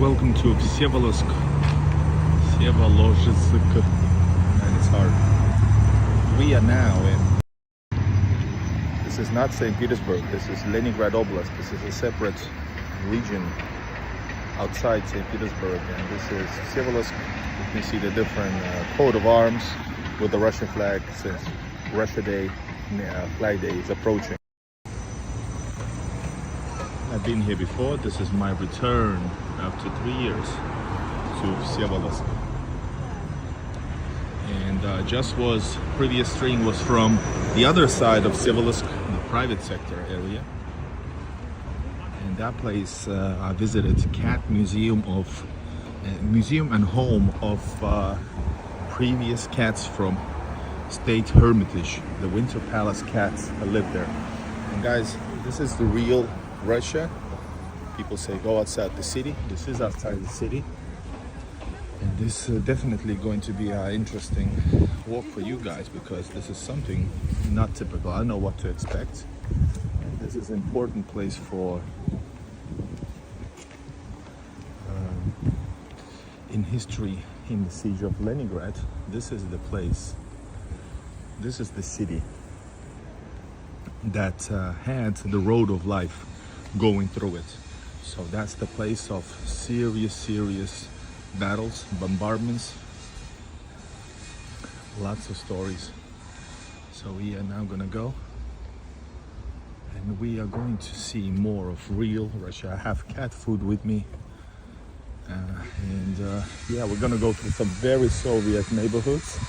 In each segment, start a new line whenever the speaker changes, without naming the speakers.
welcome to Vsevolozhsk. Vsevolozhsk. And it's hard. We are now in... This is not St. Petersburg, this is Leningrad oblast. This is a separate region outside St. Petersburg. And this is Vsevolozhsk. You can see the different coat of arms with the Russian flag since Russia Day, Flag Day is approaching. I've been here before. This is my return after 3 years to Vsevolozhsk. And previous stream was from the other side of Vsevolozhsk, the private sector area. And that place I visited, cat museum and home of previous cats from State Hermitage. The Winter Palace cats live there. And guys, this is the real Russia. People say go outside the city. This is outside the city, and this is definitely going to be an interesting walk for you guys because this is something not typical. I know what to expect. And this is an important place for in history. In the siege of Leningrad, this is the place, this is the city that had the road of life going through it. So that's the place of serious battles, bombardments, lots of stories. So we are now gonna go and we are going to see more of real Russia. I have cat food with me, yeah, we're gonna go through some very Soviet neighborhoods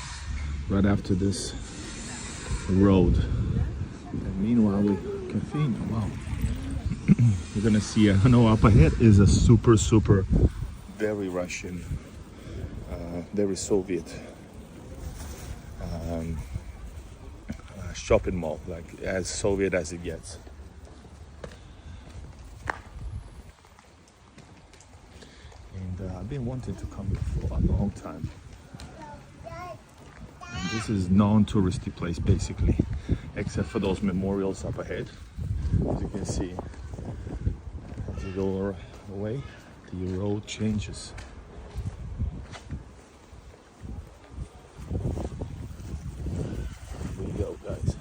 right after this road. And meanwhile we caffeine. Wow. You're gonna see, I know up ahead is a super very Russian, very Soviet shopping mall, like as Soviet as it gets. And I've been wanting to come here for a long time. And this is non-touristy place basically, except for those memorials up ahead. As you can see, as you go away, the road changes. Here we go, guys.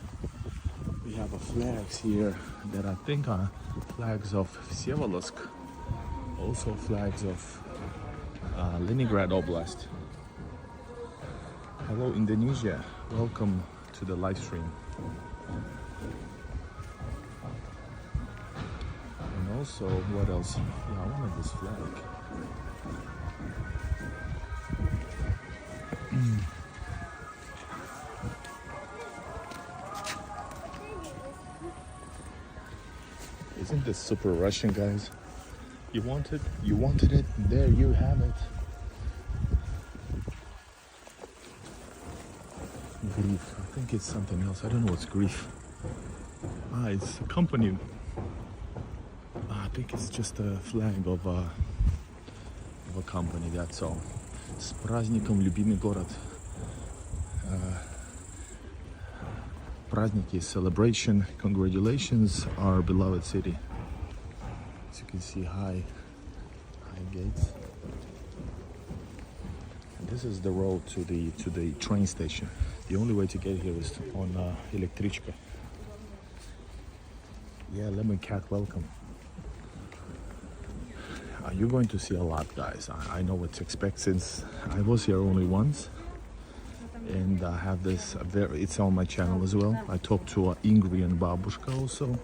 We have flags here that I think are flags of Vsevolozhsk, also flags of Leningrad Oblast. Hello, Indonesia. Welcome to the live stream. Also, what else? Yeah, I wanted this flag. Isn't this super Russian, guys? You wanted it, there you have it. Grief. I think it's something else. I don't know what's grief. It's a company. I think it's just a flag of a company, that's all. С праздником, любимый город. Праздники, celebration, congratulations, our beloved city. As you can see, high gates. And this is the road to the train station. The only way to get here is on electrichka. Yeah, lemon cat, welcome. You're going to see a lot, guys. I know what to expect since I was here only once, and I have this it's on my channel as well. I talked to Ingrid and Babushka also.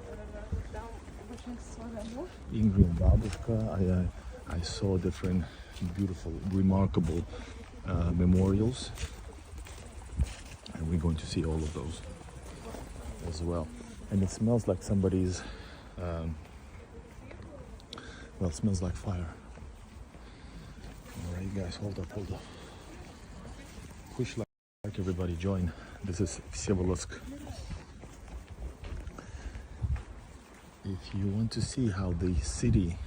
Ingrid and Babushka. I saw different beautiful, remarkable memorials, and we're going to see all of those as well. And it smells like somebody's well, it smells like fire. Alright guys, hold up. Push like everybody join. This is Vsevolozhsk. If you want to see how the city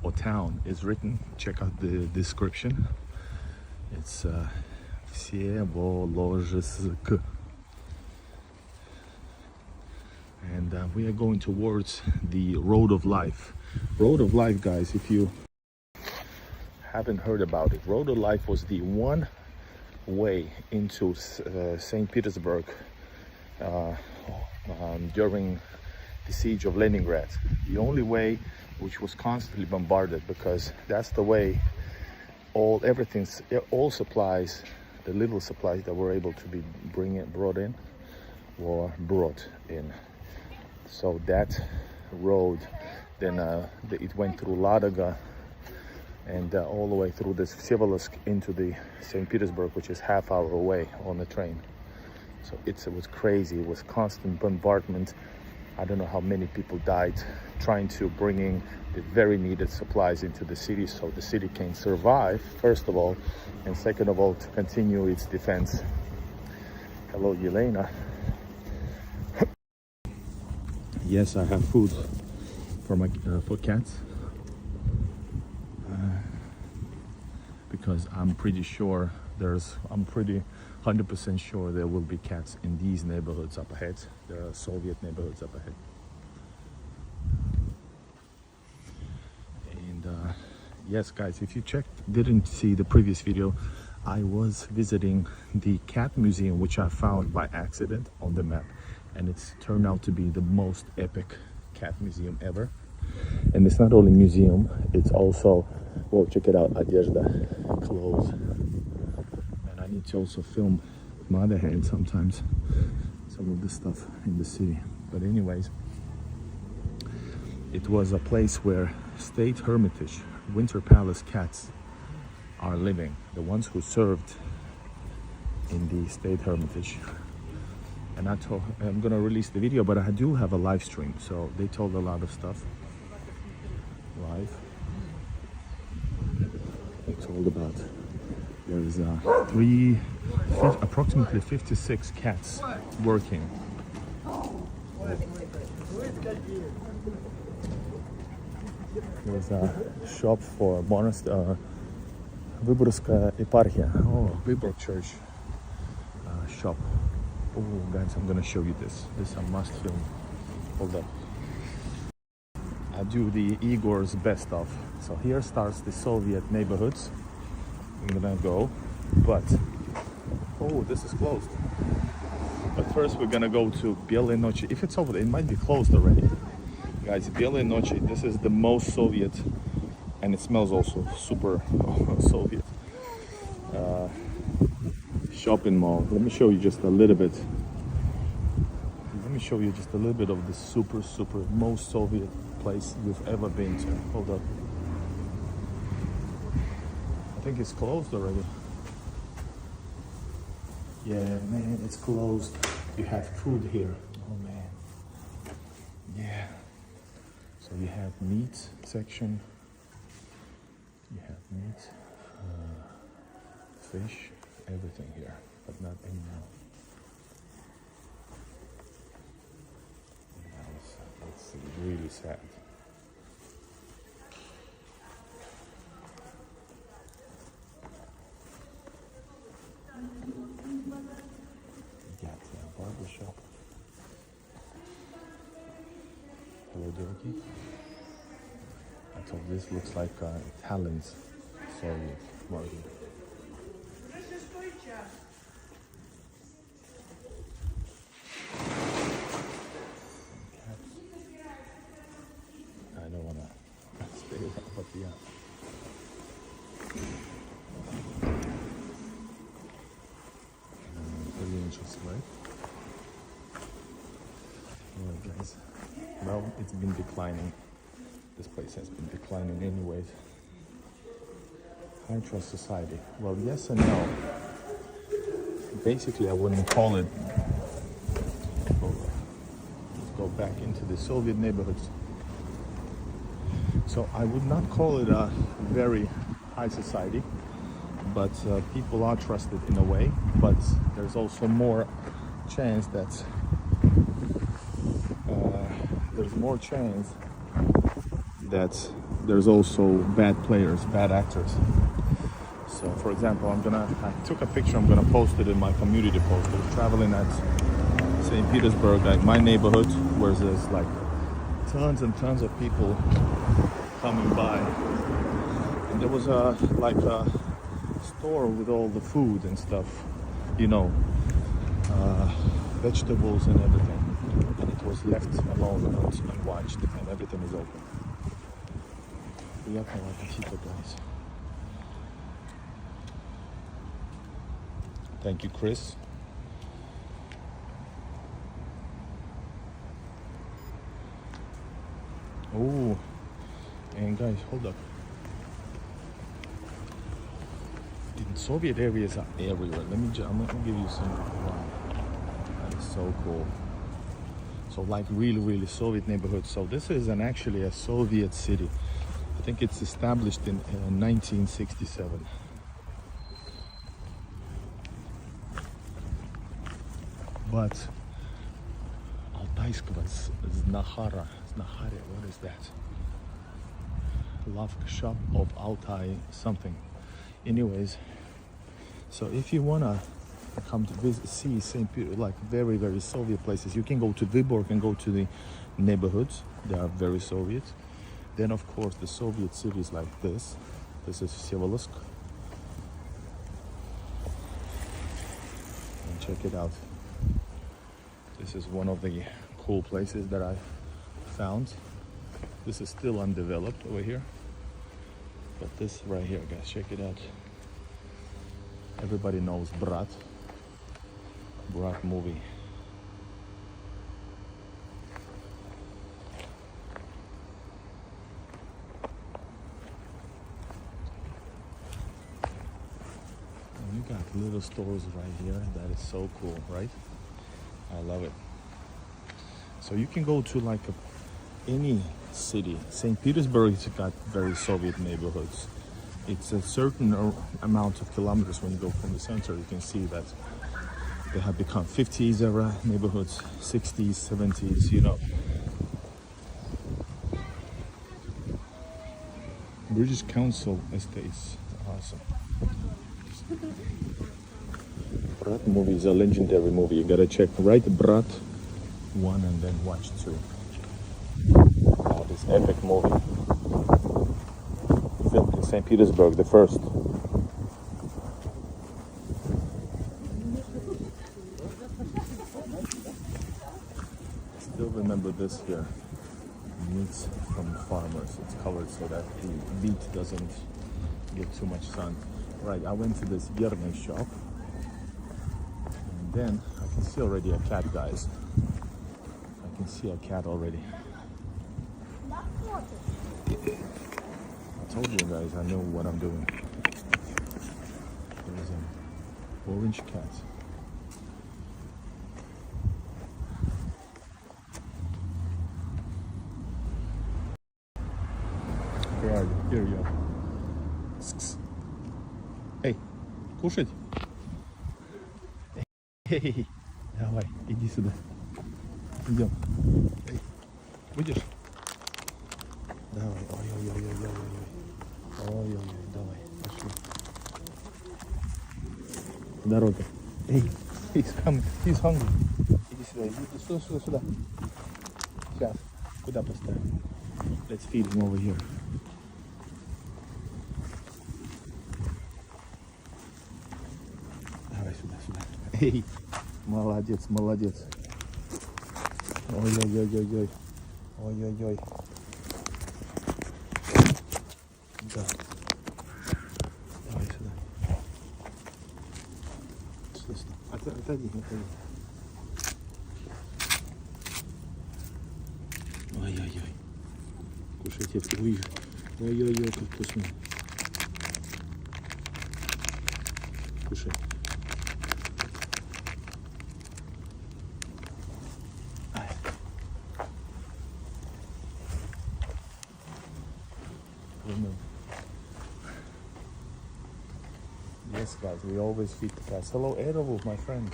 or town is written, check out the description. It's Vsevolozhsk. And we are going towards the road of life. Road of life, guys, if you haven't heard about it, Road of Life was the one way into St. Petersburg during the siege of Leningrad. The only way which was constantly bombarded, because that's the way all supplies, the little supplies that were able to be brought in, were brought in. So that road, then it went through Ladoga and all the way through this Vsevolozhsk into the St. Petersburg, which is half-hour away on the train. So it was crazy. It was constant bombardment. I don't know how many people died trying to bring in the very needed supplies into the city, so the city can survive, first of all, and second of all, to continue its defense. Hello, Yelena. Yes, I have food for my for cats, because I'm pretty sure I'm pretty 100% sure there will be cats in these neighborhoods up ahead. There are Soviet neighborhoods up ahead. And yes, guys, if you didn't see the previous video, I was visiting the cat museum, which I found by accident on the map, and it's turned out to be the most epic cat museum ever. And it's not only museum, it's also, well, check it out, одежда, clothes. And I need to also film with my other hand sometimes some of the stuff in the city. But anyways, it was a place where State Hermitage, Winter Palace cats are living, the ones who served in the State Hermitage. And I'm gonna release the video, but I do have a live stream, so they told a lot of stuff live. They told about there's approximately 56 cats working. There's a shop for monastery, Vyborgska eparchia, Vyborg church shop. Oh guys, I'm gonna show you this. This is a must film. Hold up. I do the Igor's best of. So here starts the Soviet neighborhoods. I'm gonna go, but oh, this is closed. But first we're gonna go to Bielye Noche. If it's over there, it might be closed already. Guys, Bielye Noche, this is the most Soviet, and it smells also super Soviet. Shopping mall. Let me show you just a little bit. Let me show you just a little bit of the super most Soviet place you've ever been to. Hold up. I think it's closed already. Yeah, man, it's closed. You have food here. Oh man. Yeah. So you have meat section. You have meat, fish, everything here, but not anymore. It's really sad. You got a barber shop. Hello, Dorothy. I told this looks like Italian's Soviet market. I don't want to stay around, but yeah. Really interesting, right? Alright, guys. Well, it's been declining. This place has been declining anyways. High trust society. Well, yes and no. Basically, I wouldn't call it. Let's go back into the Soviet neighborhoods. So I would not call it a very high society, but people are trusted in a way. But there's also more chance that there's also bad players, bad actors. So for example, I took a picture, I'm gonna post it in my community post. I was traveling at St. Petersburg, like my neighborhood, where there's like tons and tons of people coming by. And there was a like a store with all the food and stuff, you know, vegetables and everything, and it was left alone and unwatched, and everything is open. Приятного аппетита, guys. Thank you, Chris. Oh, and guys, hold up. In Soviet areas are everywhere. I'm gonna give you some. Wow, that is so cool. So like really Soviet neighborhoods. So this is actually a Soviet city. I think it's established in 1967. But Altaiskova Znahara, what is that? Love shop of Altai something. Anyways, so if you wanna come to visit, see St. Peter, like very Soviet places, you can go to Vyborg and go to the neighborhoods. They are very Soviet. Then of course the Soviet cities like this. This is Vsevolozhsk. And check it out. This is one of the cool places that I found. This is still undeveloped over here. But this right here, guys, check it out. Everybody knows Brat movie. And you got little stores right here. That is so cool, right? I love it. So you can go to like any city. St. Petersburg has got very Soviet neighborhoods. It's a certain amount of kilometers when you go from the center. You can see that they have become 50s era neighborhoods, 60s, 70s, you know. British Council estates. Awesome. Brat movie is a legendary movie. You gotta check. Right, Brat 1 and then watch 2. Oh, this epic movie. Filmed in St. Petersburg, the first. Still remember this here. Meats from farmers. It's covered so that the meat doesn't get too much sun. Right, I went to this Yerny shop. And then I can see already a cat, guys. I can see a cat already. I told you guys I know what I'm doing. There's an orange cat. Where are you? Here you are. Эй, кушать? Эй, давай, иди сюда. Идем. Эй, будешь? Давай, ой, давай, пошли. Дорога. Эй, he's coming, he's hungry. Иди сюда, иди сюда. Сейчас, куда поставим? Let's feed him over here. Давай сюда. Эй, молодец. Ой. Да. Давай сюда. Сюда. Отойди. Ой. Кушайте. Ой, как вкусно. Кушай. Yes, guys, we always feed the cats. Hello, Erovu, my friend.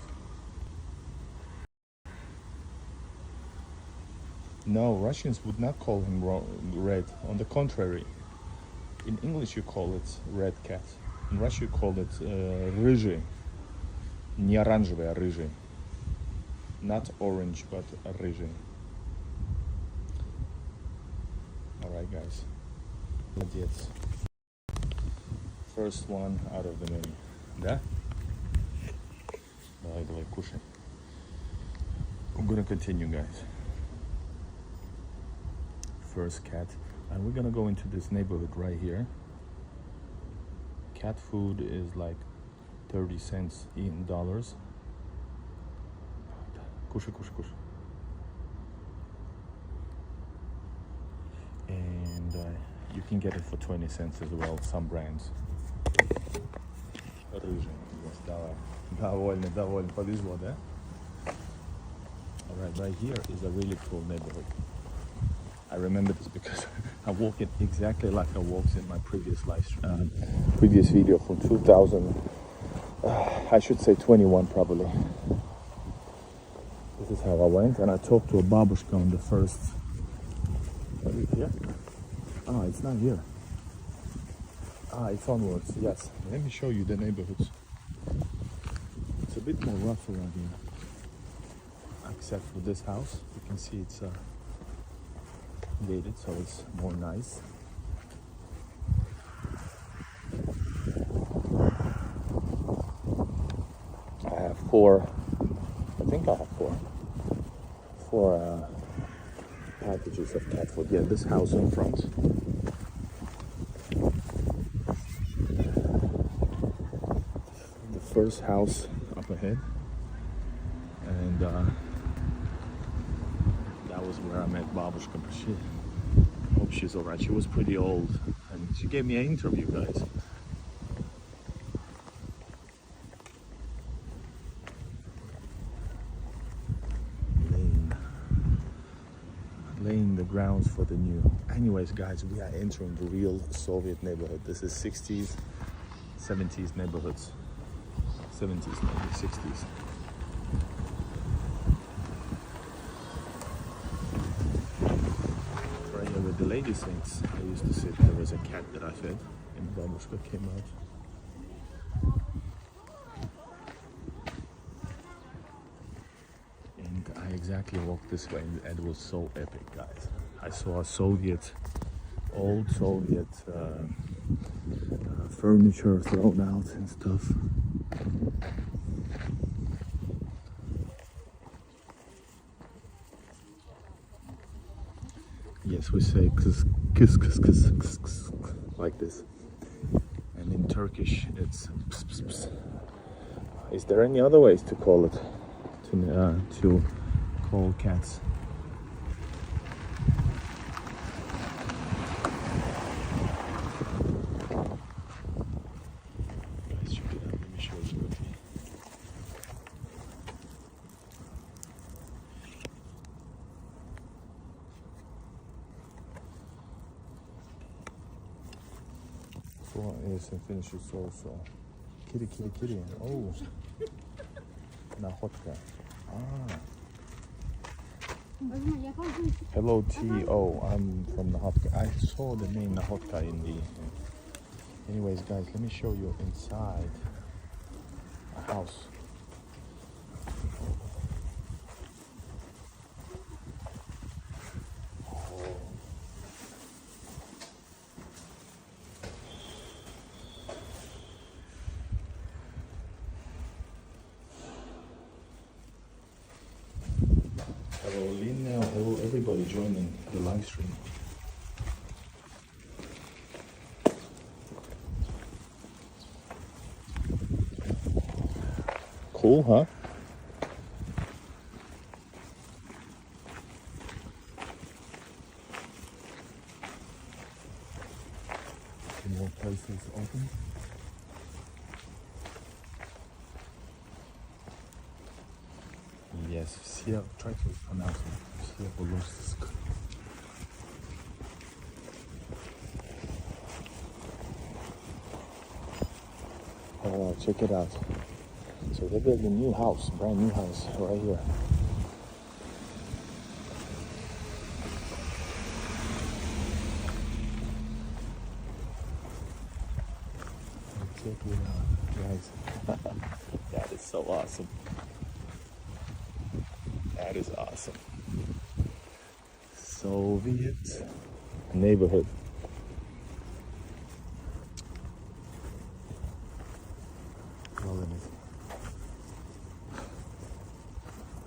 No, Russians would not call him red. On the contrary, in English you call it red cat. In Russia you call it рыжий. Не оранжевый, а рыжий. Not orange, but рыжий. Alright, guys. Молодец. first one out of the many. Да? Давай, кушай. I'm gonna continue, guys. First cat. And we're gonna go into this neighborhood right here. Cat food is like 30 cents in dollars. Кушай. And you can get it for 20 cents as well, some brands. Рыжий. Yes, довольно. Повезло, да? Alright, right here is a really cool neighborhood. I remember this because I walk it exactly like I walked in my previous previous video from 2000. I should say 21 probably. This is how I went, and I talked to a babushka on the first. What is here? Ah, it's not here. Ah, it's onwards. Yes. Let me show you the neighborhoods. It's a bit more rough around here, except for this house. You can see it's gated, so it's more nice. I have four packages of cat food. Yeah, this house in front. The first house up ahead, and that was where I met Babushka, but she hope she's alright. She was pretty old, and she gave me an interview, guys. Laying the grounds for the new. Anyways, guys, we are entering the real Soviet neighborhood. This is 60s, 70s neighborhoods. 70s, maybe 60s. Right here with the lady saints, I used to sit. There was a cat that I fed, and Babushka came out. I exactly walked this way, and it was so epic, guys. I saw a old Soviet furniture thrown out and stuff. Yes, we say kız like this, and in Turkish it's ps, ps, ps. Is there any other ways to call it? To call cats? Guys, check it out. Let me show you quickly. So yes, and finish it also. Kitty. Oh, nahotka. Ah. Hello, T.O. I'm from Nahotka. I saw the name Nahotka in the... Anyways, guys, let me show you inside a house. Hello, Lina. Hello, everybody joining the live stream. Cool, huh? More places open. Yes, try to pronounce it. Vsevolozhsk. Oh, check it out. So they built a new house, brand new house right here. Check it out, guys. That is so awesome. That is awesome. Soviet neighborhood.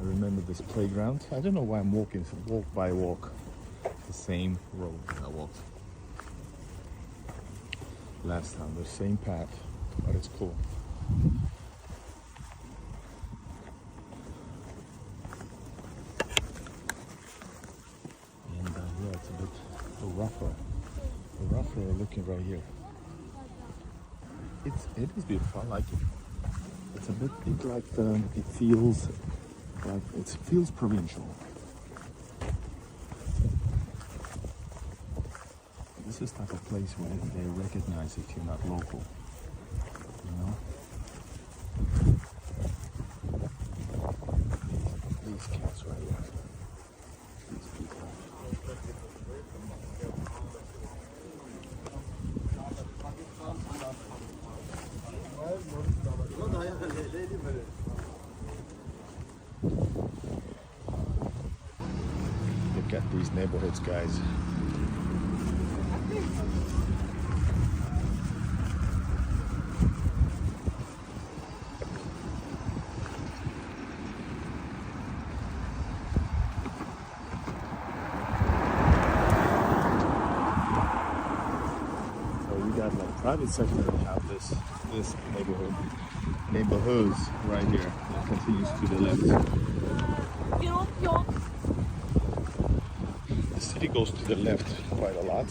I remember this playground. I don't know why I'm walking walk by walk the same road I walked last time, the same path, but it's cool. And yeah, it's a bit rougher looking right here. It is beautiful. I like it. It's a bit like it feels provincial. This is type of place where they recognize if you're not local, you know. These cats right here. These people. Look at these neighborhoods, guys. Private sector have this neighborhoods right here that continues to the left. The city goes to the left quite a lot.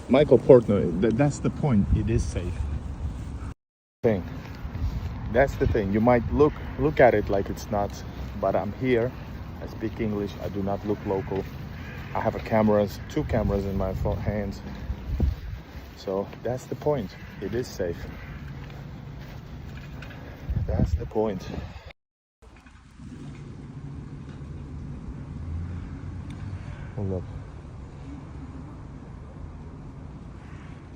Michael Portnoy, that's the point. It is safe. That's the thing. You might look at it like it's not, but I'm here. I speak English. I do not look local. I have two cameras in my hands. So that's the point. It is safe. That's the point. Hold up.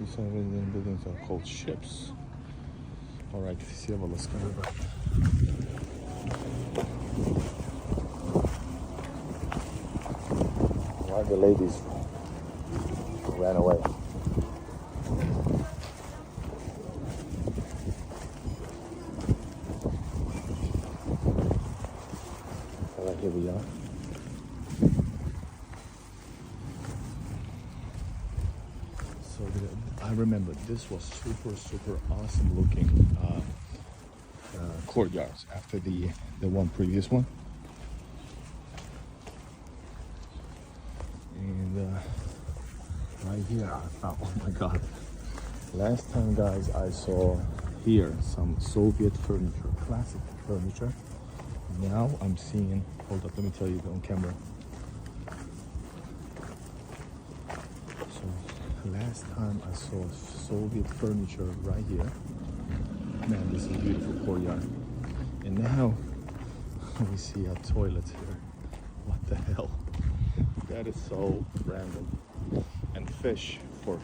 These resident buildings are called ships. Alright, Vsevolozhsk. Why the ladies ran away? Alright, here we are. So I remember this was super awesome looking courtyards after the one previous one. And right here I found, oh my god, last time guys I saw here some Soviet furniture, classic furniture. Now I'm seeing, hold up, let me tell you on camera. So last time I saw Soviet furniture right here. Man, this is a beautiful courtyard. And now we see a toilet here. What the hell? That is so random. And fish for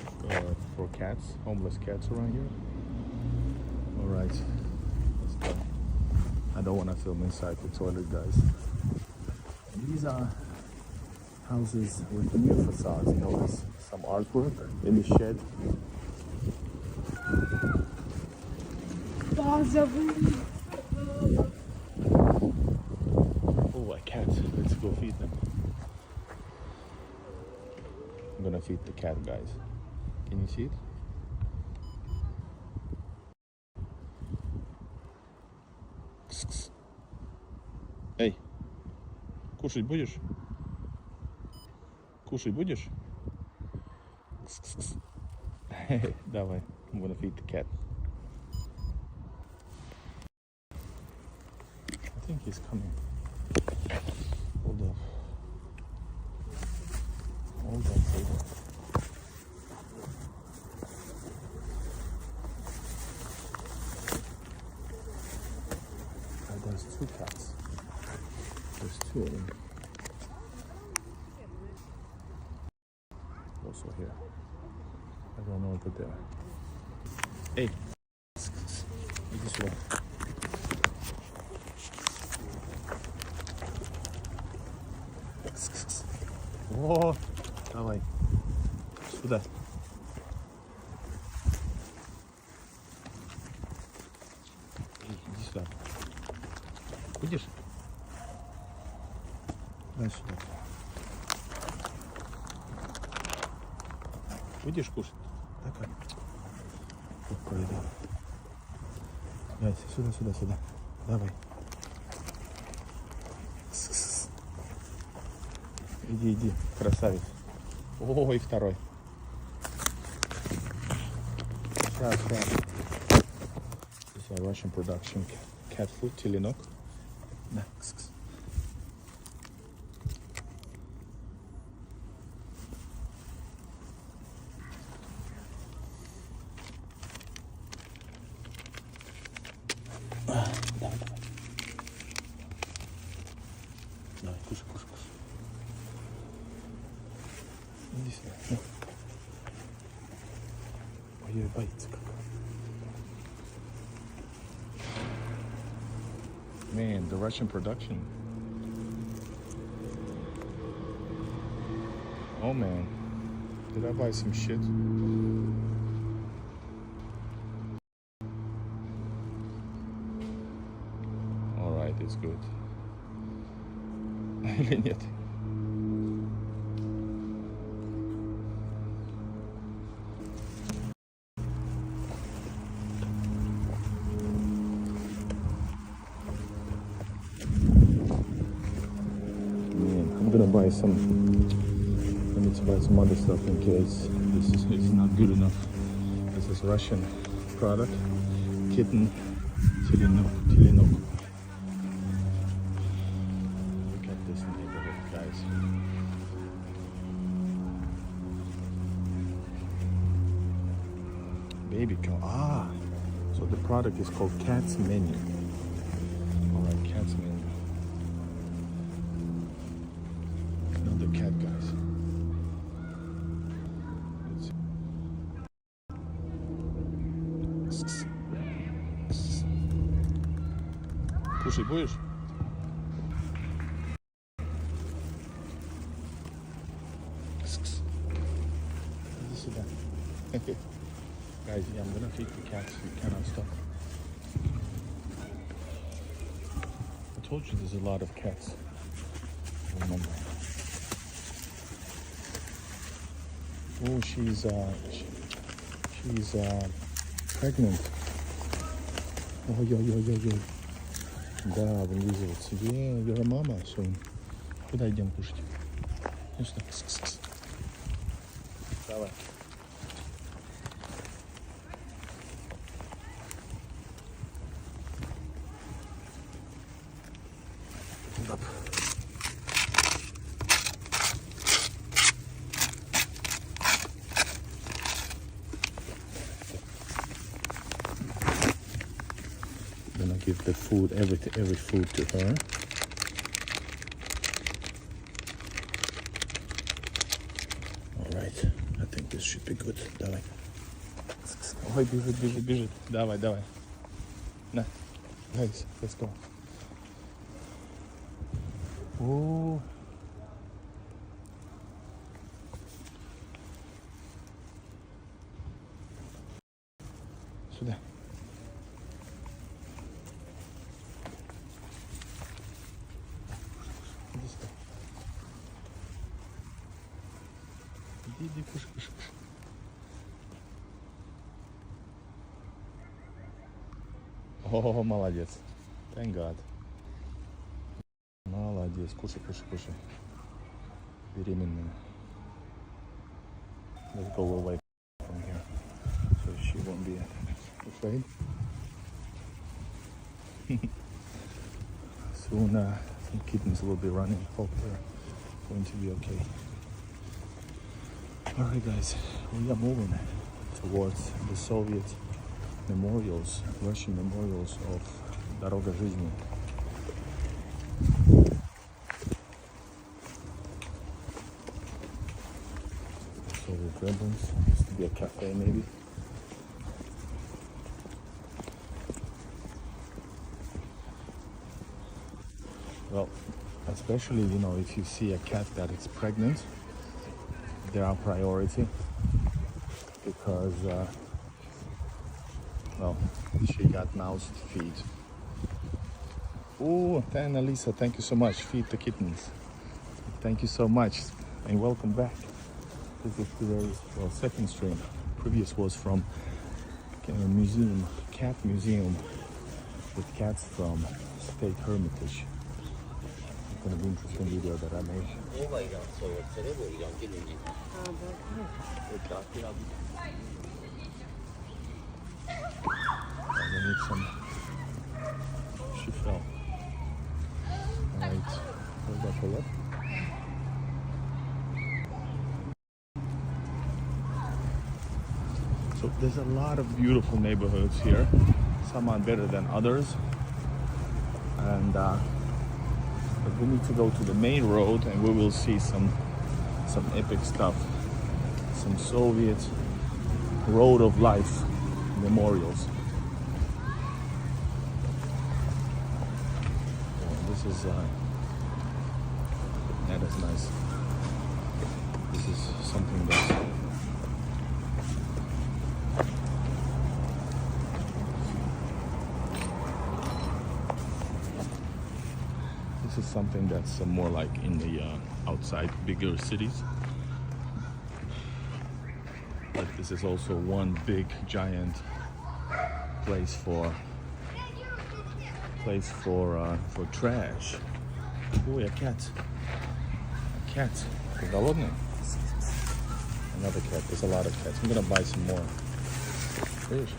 cats, homeless cats around here. All right, let's go. I don't want to film inside the toilet, guys. And these are houses with new facades. You know, there's some artwork in the shed. Oh, a cat. Let's go feed them. I'm gonna feed the cat, guys. Can you see it? Эй, кушать будешь? Кушать будешь? Давай, I'm gonna feed the cat. I think he's coming. Hold up. Hold up. Oh, there's two cats. There's two of them. Also here. I don't know what they are. Hey. This one. О, давай. Сюда. Иди сюда. Видишь? Дай сюда. Будешь кушать? Такая. Какой, да. Яйца, сюда, сюда, сюда. Давай. Иди, иди, красавец. О, и второй. Сейчас, сейчас. This is a Russian production cat food, теленок. Да. Давай, давай. Давай, кушай, кушай, кушай. Иди сюда. Ну. Ой, боится как. Man, the Russian production. Oh man, did I buy some shit? Alright, it's good. Или нет? I'm gonna buy some. I need to buy some other stuff in case this is not good enough. This is Russian product. Kitten, telenok. Look at this neighborhood, guys. Baby cow. Ah, so the product is called Cat's Menu. All right, Cat's Menu. Cat, guys. Кушай будешь? Иди сюда. Guys, yeah, I'm gonna feed the cats. You cannot stop. I told you there's a lot of cats. Remember. Oh, she's pregnant. Ой-ой-ой-ой-ой. Да, вылизывается. Yeah, you're a mama soon. Куда идем кушать? Ну что? Давай. Up. Gonna give the food, every food to her. All right, I think this should be good. Давай. Ой, бежит. Давай. На. Guys, let's go. О. Сюда. Иди, кушай. О, молодец. Thank God. Молодец. Кушай. Беременная. Let's go away from here, so she won't be afraid. Soon, some kittens will be running. Hope they're going to be okay. Alright guys, we are moving towards the Soviet memorials, Russian memorials of Дорога жизни. Soviet rebels, used to be a cafe maybe. Well, especially, if you see a cat that is pregnant, they're our priority because, well, she got mouse feet. Oh, Annalisa, thank you so much. Feed the kittens. Thank you so much, and welcome back. This is today's second stream. Previous was from a museum, cat museum, with cats from State Hermitage. It's gonna be an interesting video that I made. We need some. She fell. Alright, hold up, hold up. So there's a lot of beautiful neighborhoods here. Some are better than others. And but we need to go to the main road and we will see some epic stuff. Some Soviet road of life memorials. This is that is nice. This is something that's something that's more like in the outside bigger cities. But this is also one big giant place for trash. Oh, a cat. A cat. Голодный? Another cat. There's a lot of cats. I'm gonna buy some more. Where is she?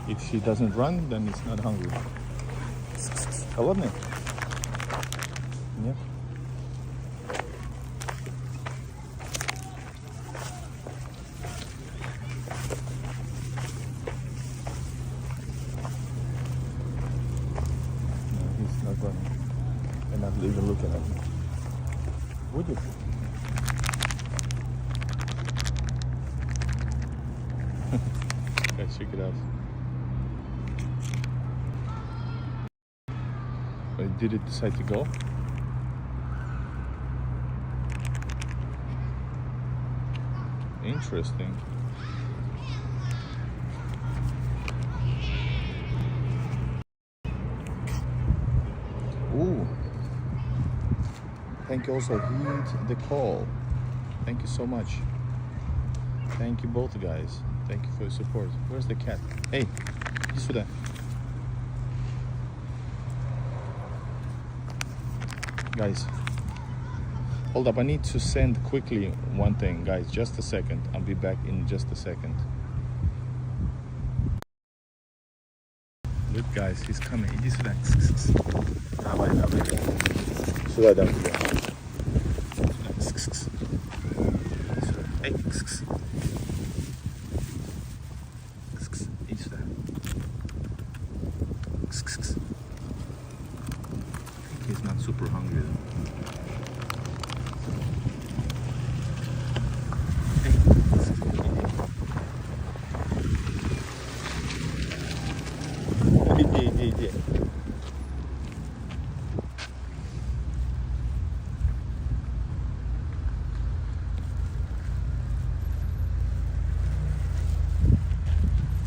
If she doesn't run, then it's not hungry. Голодный? Нет? No, he's not running. And not even looking at me. Would you? Let's check it out. Did it decide to go? Interesting. Ooh. Thank you also. Heed the call. Thank you so much. Thank you both guys. Thank you for your support. Where's the cat? Hey, иди сюда. Guys, hold up, I need to send quickly one thing, guys, just a second. I'll be back in just a second. Look guys, he's coming. Иди сюда. Давай. Сюда, давай. Эй, иди сюда. He's not super hungry though. Иди.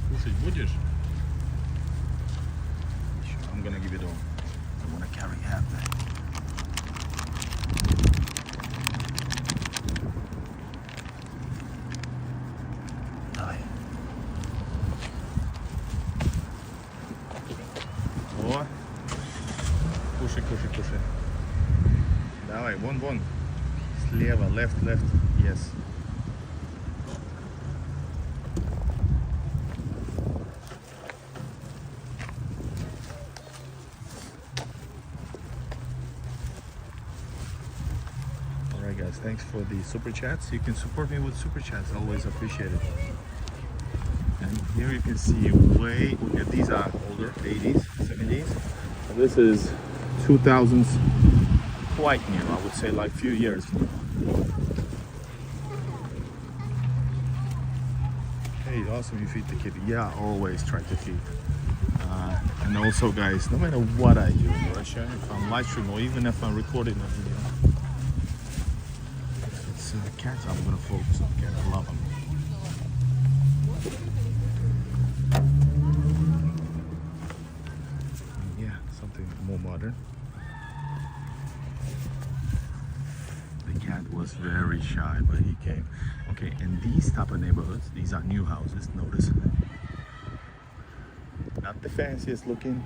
Кушать будешь? I'm gonna give it all. I want to carry half that. Давай. О. Кушай. Давай, вон. Слева, left. Yes. Guys, thanks for the super chats. You can support me with super chats, always appreciate it. And here you can see these are older, 80s, 70s. And this is 2000s, quite new, I would say, like few years. Hey, awesome, you feed the kid. Yeah, always try to feed. And also guys, no matter what I do in Russia, if I'm live streaming or even if I'm recording a video, cats, I'm gonna focus on cats. I love them. shy, but he came. Okay, and these type of neighborhoods, these are new houses, notice. Not the fanciest looking.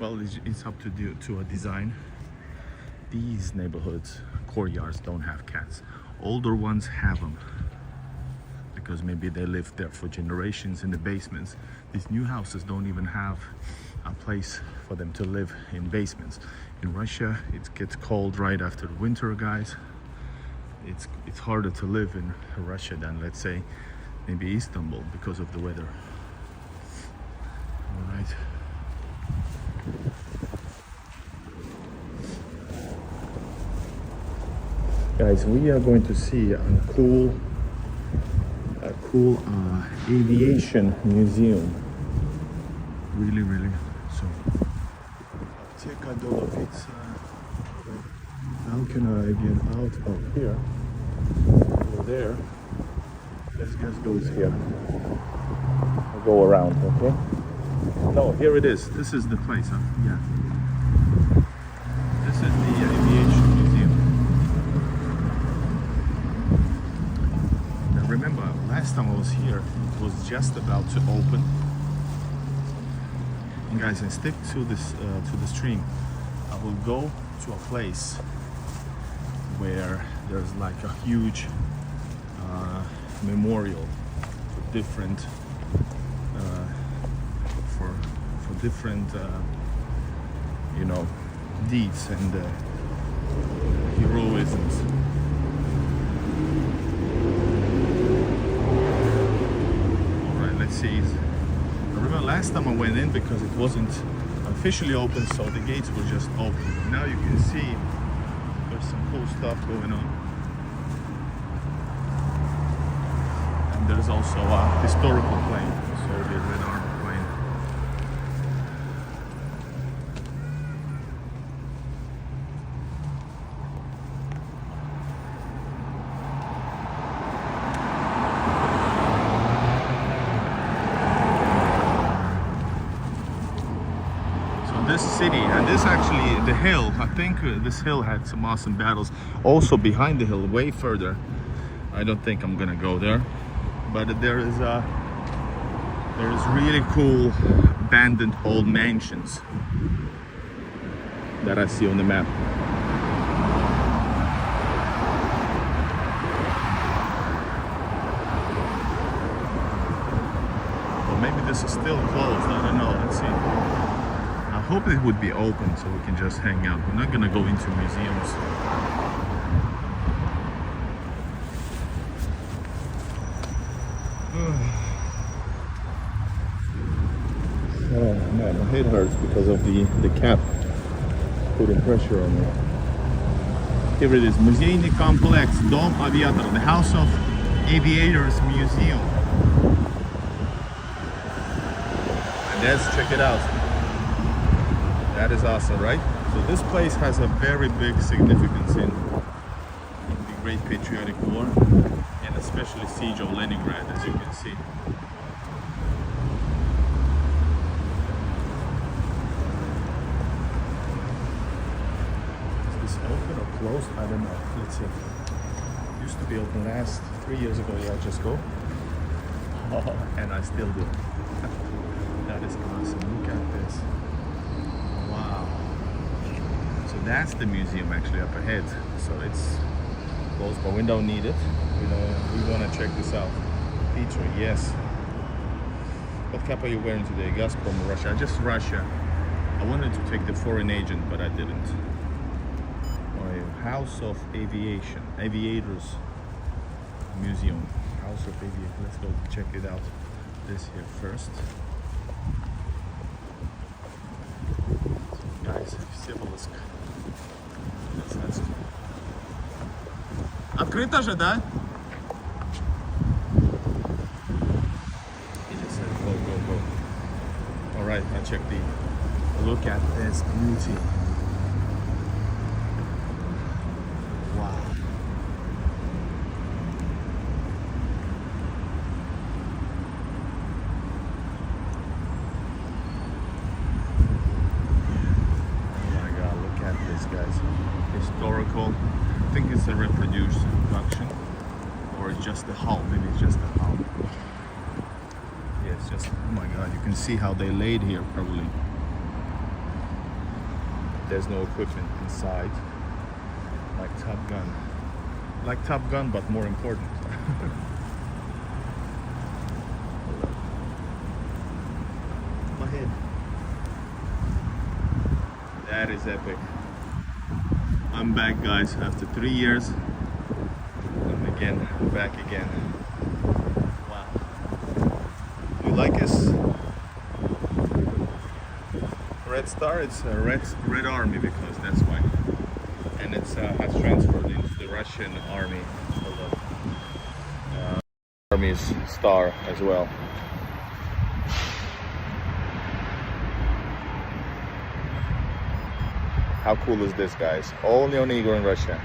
Well, it's up to a design. These neighborhoods, courtyards, don't have cats. Older ones have them because maybe they lived there for generations in the basements. These new houses don't even have a place for them to live in basements. In Russia, it gets cold right after the winter, guys. It's harder to live in Russia than, let's say, maybe Istanbul because of the weather. All right. Guys, we are going to see a cool aviation museum. Really. So, Apteka Dolovitsa. How can I get out of here? Over there. Let's just go here. I'll go around, okay? No, here it is. This is the place, huh? Yeah. This is the aviation museum. Now remember, last time I was here, it was just about to open. And guys, and stick to this to the stream. I will go to a place where there's like a huge memorial for different you know, deeds and heroisms. All right, let's see. I remember last time I went in because it wasn't officially open, so the gates were just open. Now you can see there's some cool stuff going on. And there's also a historical plane, so the Red Army plane. This city, and this actually, the hill, I think this hill had some awesome battles. Also behind the hill, way further, I don't think I'm gonna go there, but there is really cool abandoned old mansions that I see on the map. Well, maybe this is still closed, I don't know, let's see. I hope it would be open so we can just hang out. We're not gonna go into museums. Oh man, my head hurts because of the cap putting pressure on me. Here it is, Muzeyny Complex, Dom Aviators, the House of Aviators Museum. And let's check it out. That is awesome, right? So this place has a very big significance in the Great Patriotic War, and especially Siege of Leningrad, as you can see. Is this open or closed? I don't know. Let's see. It used to be open last 3 years ago. Yeah, I just go. Oh, and I still do. That is awesome. Look at this. Wow. So that's the museum actually up ahead. So it's closed, but we don't need it. We want to check this out. Peter, yes. What cap are you wearing today? Gazprom, Russia. Just Russia. I wanted to take the foreign agent, but I didn't. House of Aviation, Aviators Museum. House of Aviators. Let's go check it out. This here first. Guys, Vsevolozhsk. Открыто же, да? He just said, go. All right, I check the. Look at this beauty. Wow. Guys, historical. I think it's a reproduced production. it's the hull. Maybe it's just the hull. Yeah, it's just, oh my god, you can see how they laid here probably. There's no equipment inside. Like Top Gun. Like Top Gun, but more important. My head. That is epic. I'm back, guys, after 3 years. And again, I'm back again. Wow. You like this? Red Star, it's a red army because that's why. And it's has transferred into the Russian army. Army's star as well. How cool is this, guys? All Neonegro in Russia.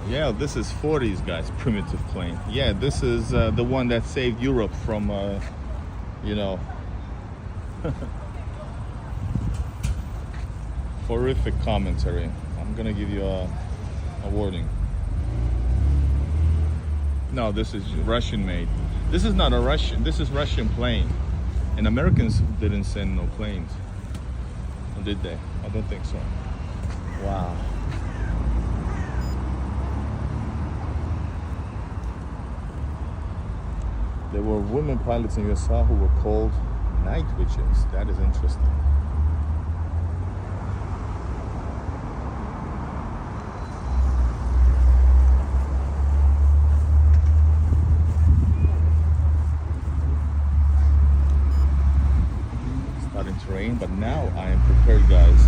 Yeah, this is 40s, guys, primitive plane. Yeah, this is the one that saved Europe from, you know, horrific commentary. I'm gonna give you a warning. No, this is Russian made. This is not a Russian, this is Russian plane. And Americans didn't send no planes. Or did they? I don't think so. Wow. There were women pilots in USA who were called night witches. That is interesting. Starting to rain, but now I am prepared, guys.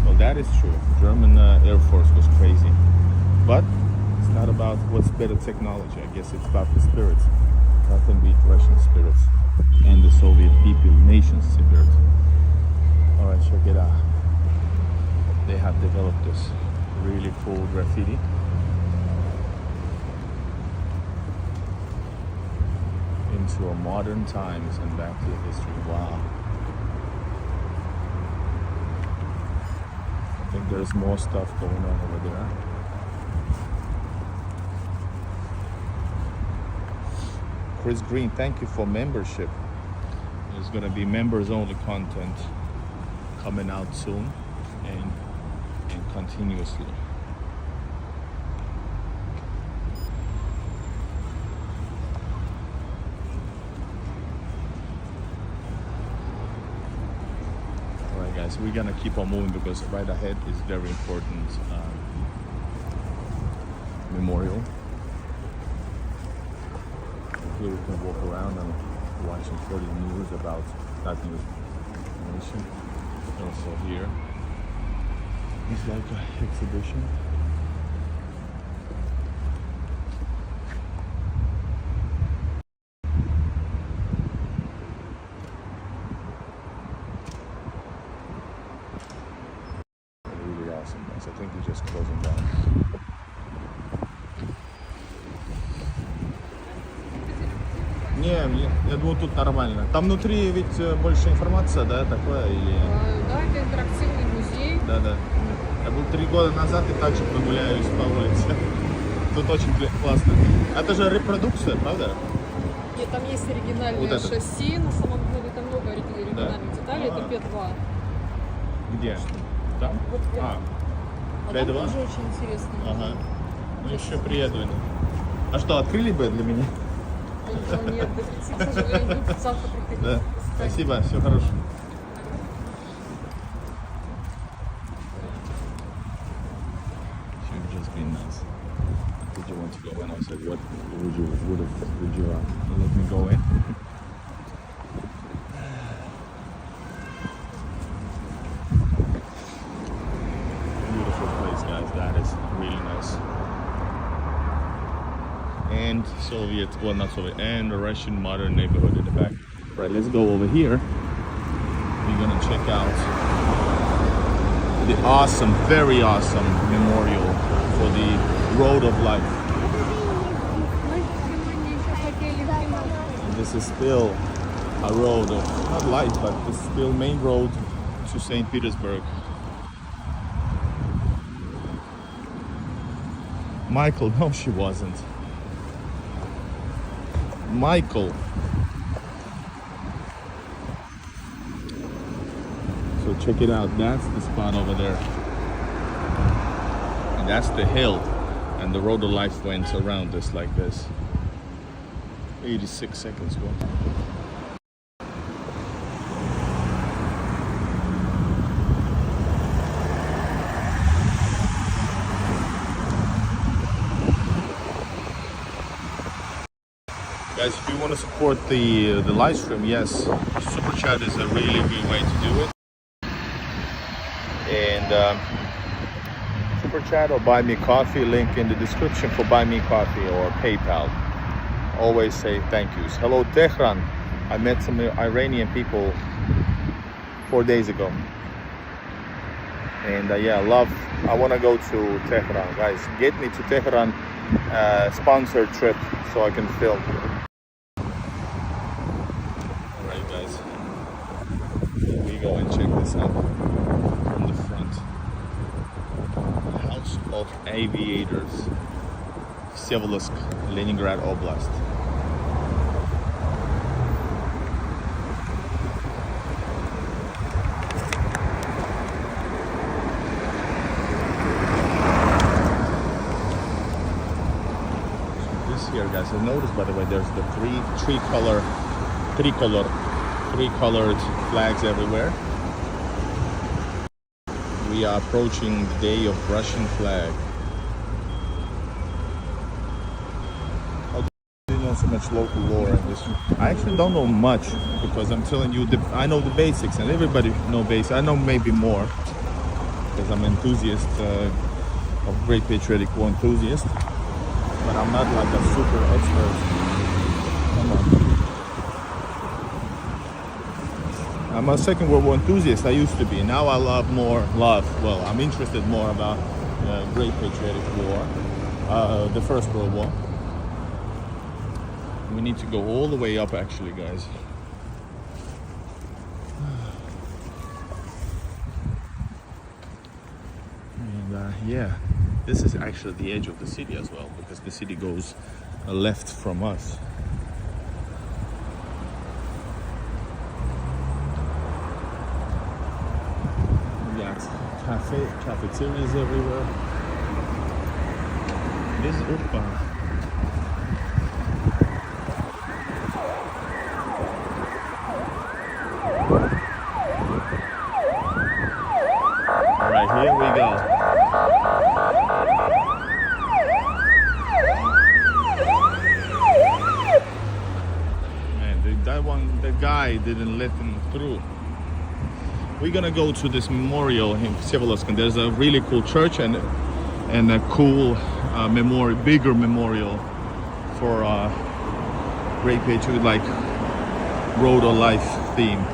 Well, that is true. German Air Force was crazy, but it's not about what's better technology. I guess it's about the spirits. Nothing beat Russian spirits and the Soviet people, nation's spirit. All right, check it out. They have developed this really cool graffiti. Into a modern times and back to history. Wow. I think there's more stuff going on over there. Chris Green, thank you for membership. There's gonna be members only content coming out soon and continuously. Alright guys, we're gonna keep on moving because right ahead is very important memorial. Here we can walk around and watch some further news about that news nation. Also here, it's like an exhibition. Really awesome, guys. I think they're just closing down. Не, я думаю, тут нормально. Там внутри ведь больше информация, да, такое или...
Да, это интерактивный музей.
Да. Я был 3 года назад и также прогуляюсь по улице. Тут очень классно. Это же репродукция, правда?
Нет, там есть оригинальное
Вот
шасси, на самом деле там много оригинальных деталей, это П2.
Где? Там?
Вот
А
там
П2?
тоже очень интересно.
Ага. Ну еще приеду. А что, открыли бы для меня?
Нет, до 30, к сожалению, завтра приходите.
Да. Спасибо, всего хорошего. Should just be nice. Did you want to go in? I said, what would you let me go in? Beautiful place, guys. That is really nice. And Soviet, well not Soviet, and a Russian modern neighborhood in the back. Right, let's go over here. We're gonna check out the awesome, very awesome memorial for the Road of Life. And this is still a road of, not life, but it's still main road to St. Petersburg. Michael, no, she wasn't. Michael. So check it out, that's the spot over there. And that's the hill. And the road of life went around this like this. 86 seconds ago. Guys, if you want to support the live stream, yes, Super Chat is a really good way to do it. And Super Chat or Buy Me Coffee, link in the description for Buy Me Coffee or PayPal. Always say thank yous. Hello Tehran. I met some Iranian people 4 days ago. And yeah, I want to go to Tehran. Guys, get me to Tehran, sponsored trip so I can film. Alright guys, here we go and check this out from the front. House of Aviators, Vsevolozhsk, Leningrad oblast. Here, guys, I noticed, by the way, there's the three colored flags everywhere. We are approaching the day of Russian flag. I don't know so much local lore in this. I actually don't know much because I'm telling you, I know the basics, and everybody knows basics. I know maybe more because I'm an enthusiast of Great Patriotic War enthusiast. But I'm not like a super expert. Come on. I'm a Second World War enthusiast. I used to be. Now I well, I'm interested more about Great Patriotic War, the First World War. We need to go all the way up, actually, guys. And yeah. This is actually the edge of the city as well, because the city goes left from us. We got cafeterias everywhere. This is Upa. All right, here we go. Man, the guy didn't let them through. We're gonna go to this memorial in Vsevolozhsk, and there's a really cool church and a cool bigger memorial for Great Patriot, like Road of Life theme.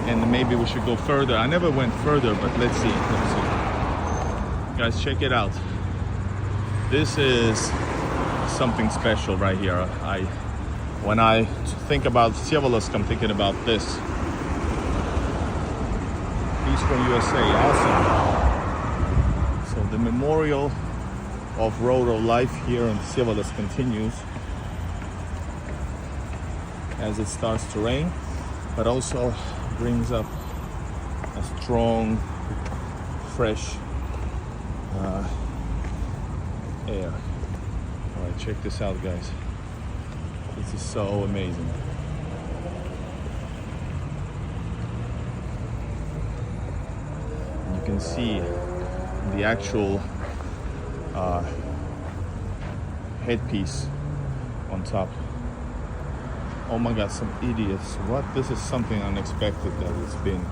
And maybe we should go further. I never went further, but let's see. Guys, check it out. This is something special right here. When I think about Vsevolozhsk, I'm thinking about this. Eastern USA, awesome. So the memorial of Road of Life here in Vsevolozhsk continues as it starts to rain, but also brings up a strong, fresh air. All right, check this out, guys. This is so amazing. You can see the actual headpiece on top. Oh my God, some idiots. What? This is something unexpected that it's been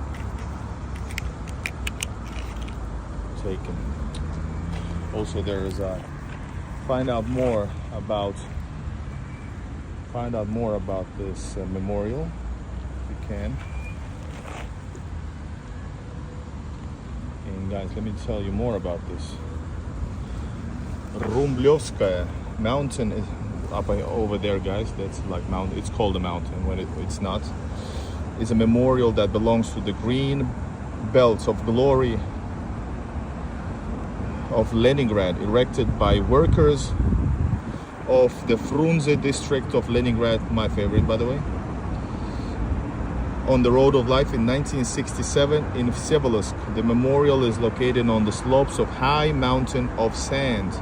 taken. Also, there is a find out more about this memorial if you can. And guys, let me tell you more about this. Rumblevskaya mountain is up over there, guys. That's like mountain. It's called a mountain when it's not. It's a memorial that belongs to the Green belt of glory of Leningrad, erected by workers of the Frunze district of Leningrad, my favorite by the way, on the Road of Life in 1967 in Vsevolozhsk. The memorial is located on the slopes of high mountain of sand.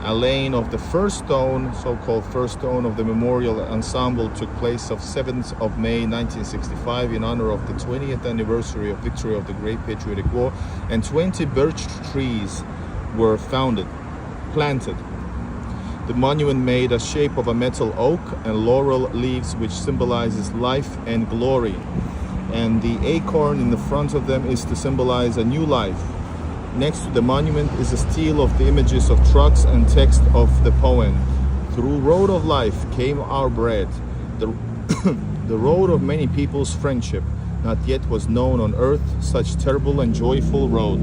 A laying of the first stone, so-called first stone of the memorial ensemble, took place of 7th of May 1965 in honor of the 20th anniversary of victory of the Great Patriotic War, and 20 birch trees were planted. The monument made a shape of a metal oak and laurel leaves, which symbolizes life and glory. And the acorn in the front of them is to symbolize a new life. Next to the monument is a stele of the images of trucks and text of the poem. Through road of life came our bread. The road of many people's friendship. Not yet was known on earth such terrible and joyful road.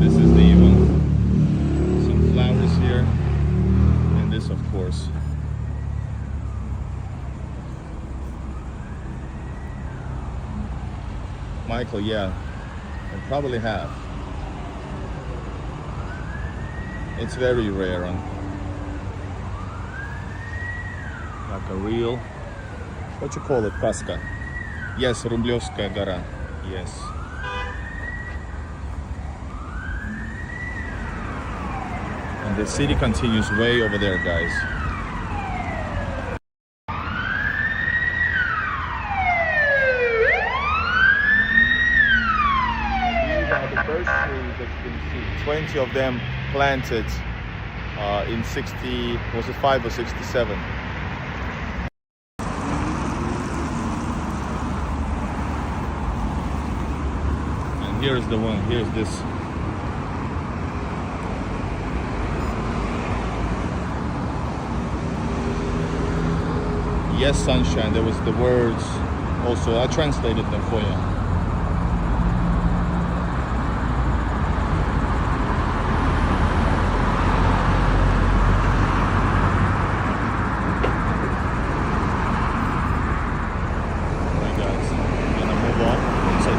This is the event. Some flowers here. And this, of course. Michael, yeah, I probably have. It's very rare, like a real, what you call it, Kaska? Yes, Rumblevskaya Gora, yes. And the city continues way over there, guys. The birch trees that you can see, 20 of them planted in 60, was it 5 or 67? And here's the one, here's this. Yes, sunshine, there was the words also, I translated them for you.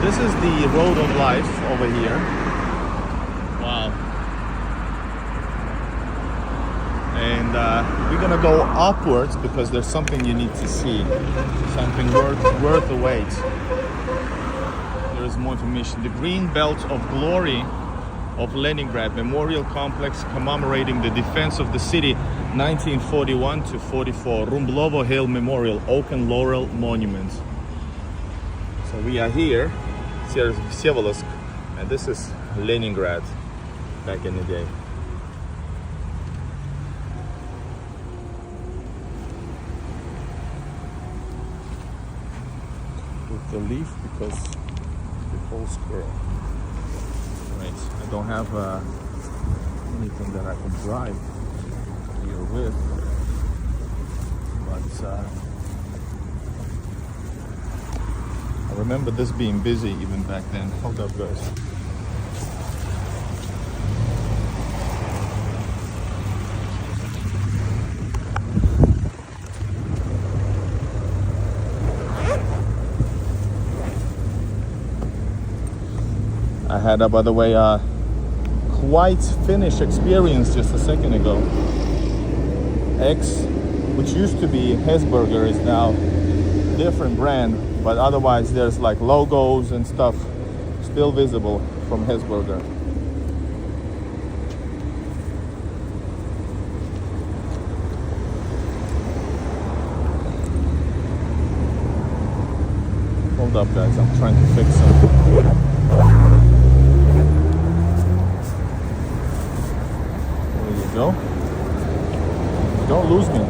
This is the Road of Life over here. Wow. And we're gonna go upwards because there's something you need to see. Something worth the wait. There is more information. The Green Belt of Glory of Leningrad Memorial Complex commemorating the defense of the city 1941 to 44. Rumblovo Hill Memorial Oak and Laurel Monument. So we are here. Here's Vsevolozhsk, and this is Leningrad back in the day. With the leaf because the whole squirrel. Right, I don't have anything that I can drive here with, but I remember this being busy even back then. Hold up, guys. I had, by the way, a quite Finnish experience just a second ago. X, which used to be Hesburger, is now a different brand. But otherwise there's like logos and stuff still visible from Hesburger. Hold up, guys, I'm trying to fix something. There you go. Don't lose me.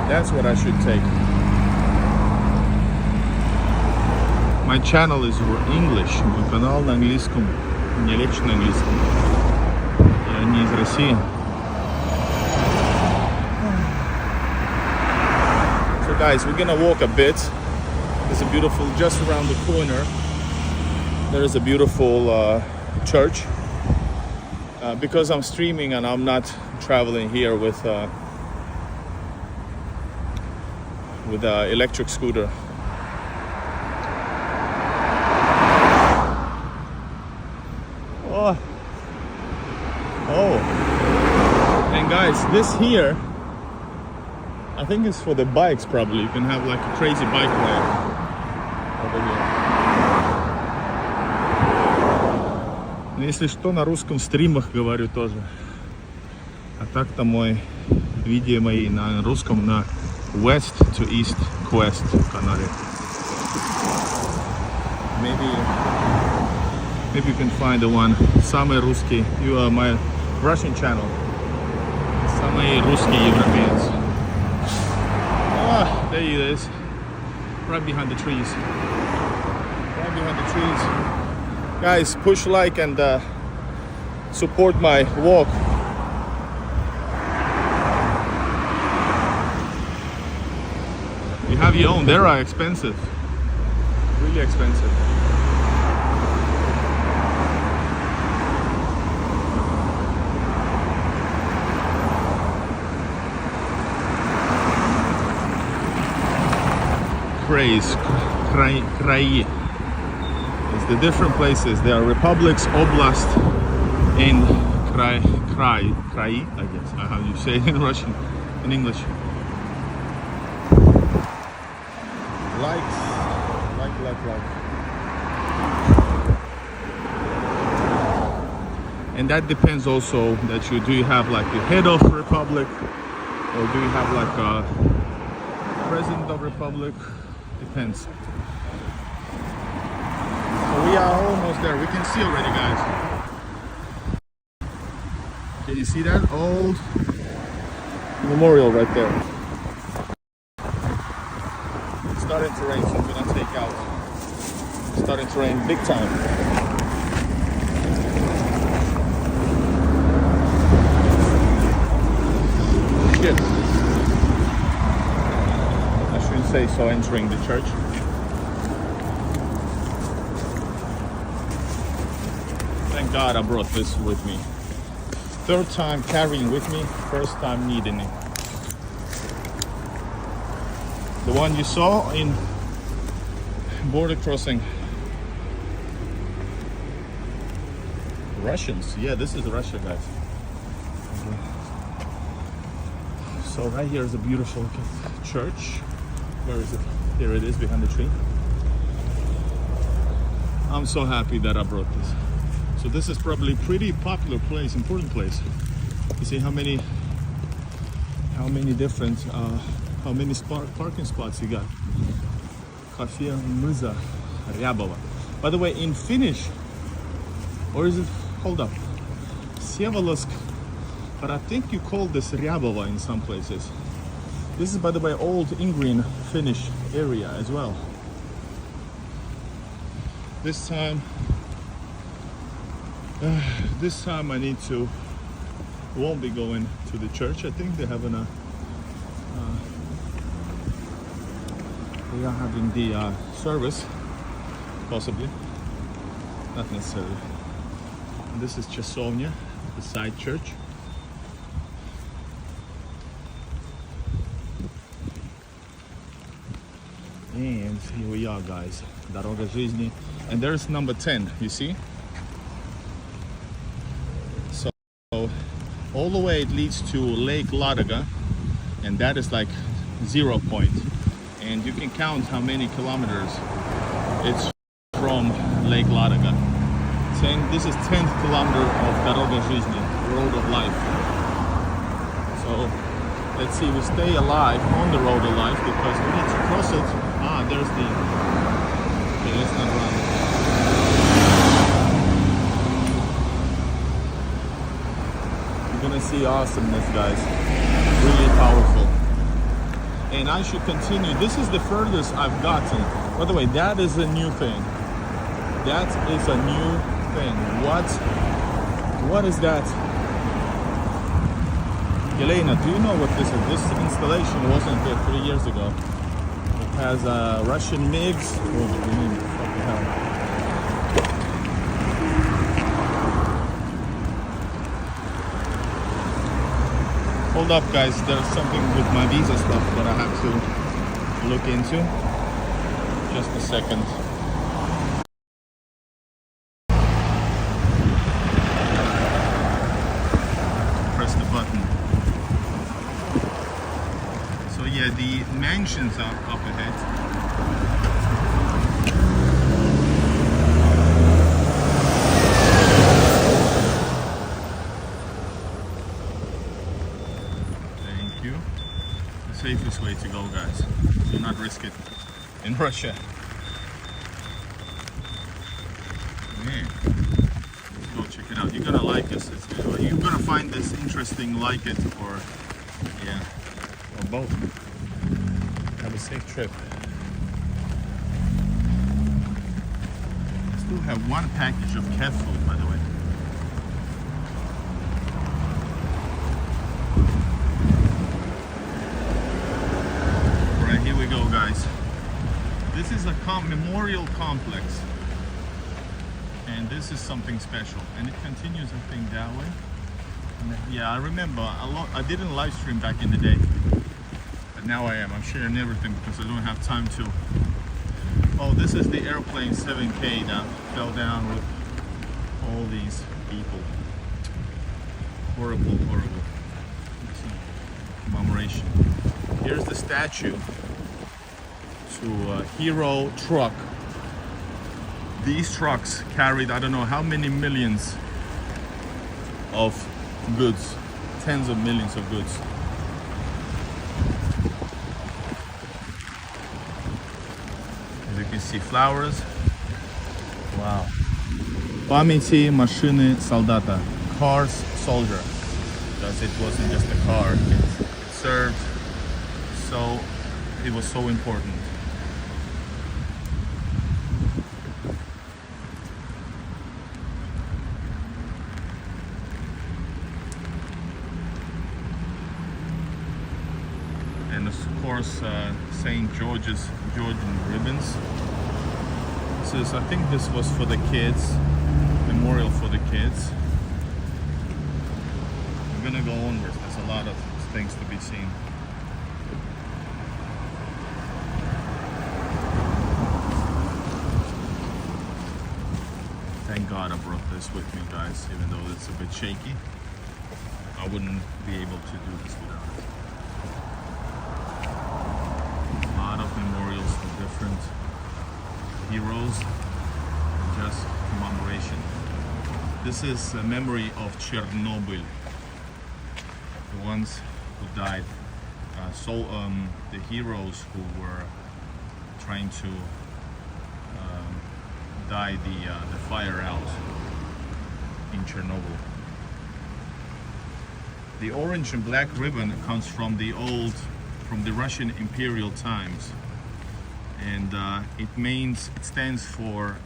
That's what I should take. My channel is English. Мой канал на английском. Мне легче на английском. Я не из России. It's Guys, we're gonna walk a bit. There's a beautiful, just around the corner, there is a beautiful church. Because I'm streaming and I'm not traveling here with electric scooter. Oh, and guys, this here, I think it's for the bikes probably. You can have like a crazy bike ride over here. Но если что, на русском стримах говорю тоже. А так-то мой видео мои на русском на West to East Quest канале. Maybe you can find the one. Самый русский. You are my Russian channel. Самый русский европеец. Ah, there he is. Right behind the trees. Right behind the trees. Guys, push like and support my walk. You have your own. They are expensive. Really expensive. Krayi. It's the different places. There are republics, oblast, and Krayi, I guess. How you say it in Russian, in English. Like. And that depends also that do you have like the head of republic, or do you have like a president of republic? Depends. So we are almost there. We can see already, guys. Can you see that old memorial right there? It's starting to rain, so I'm gonna take out. It's starting to rain big time. Shit. Say so entering the church. Thank God I brought this with me. Third time carrying with me, first time needing it. The one you saw in border crossing. Russians, yeah, this is Russia, guys. So right here is a beautiful church. Where is it? Here it is behind the tree. I'm so happy that I brought this. So this is probably a pretty popular place, important place. You see how many different, how many parking spots you got. Cafe Muza Ryabova. By the way, in Finnish, or is it, hold up, Vsevolozhsk, but I think you call this Ryabova in some places. This is, by the way, old Ingrian Finnish area as well. This time I won't be going to the church. I think they are having the service, possibly, not necessarily. And this is Chasovnia, the side church. And here we are, guys. Дорога жизни. And there's number 10, you see? So all the way it leads to Lake Ladoga, and that is like 0 point. And you can count how many kilometers it's from Lake Ladoga. This is 10th kilometer of Дорога жизни, road of life. So let's see, we stay alive on the road of life because we need to cross it. Ah, there's the... Okay, let's not run. You're gonna see awesomeness, guys. Really powerful. And I should continue. This is the furthest I've gotten. By the way, that is a new thing. That is a new thing. What is that? Elena, do you know what this is? This installation wasn't there 3 years ago. has Russian MiGs. Oh, what the hell. Hold up, guys. There's something with my visa stuff that I have to look into. Just a second. Press the button. So yeah, the mansions are up ahead. Safest way to go, guys. Do not risk it in Russia. Man, let's go check it out. You're gonna like this. You're gonna find this interesting, like it, or yeah, or both. Have a safe trip. I still have one package of cat food, by the way. Here we go, guys. This is a memorial complex, and this is something special, and it continues, I think, that way. And yeah, I remember a lot. I didn't live stream back in the day, but now I am. I'm sharing everything because I don't have time to. Oh, this is the airplane 7K that fell down with all these people. Horrible, horrible. Commemoration. Here's the statue to a hero truck. These trucks carried I don't know how many millions of goods, tens of millions of goods. As you can see, flowers. Wow. Памяти машины солдата. Cars soldier. Because it wasn't just a car, it served, so it was so important. And of course, St. Georgean ribbons. This is, I think this was for the kids, memorial for the kids. We're gonna go onwards. There's a lot of things to be seen. Thank God I brought this with me, guys, even though it's a bit shaky. I wouldn't be able to do this without it. A lot of memorials for different heroes, just commemoration. This is a memory of Chernobyl, the ones who died. The heroes who were trying to die the fire out in Chernobyl. The orange and black ribbon comes from the Russian imperial times, and it stands for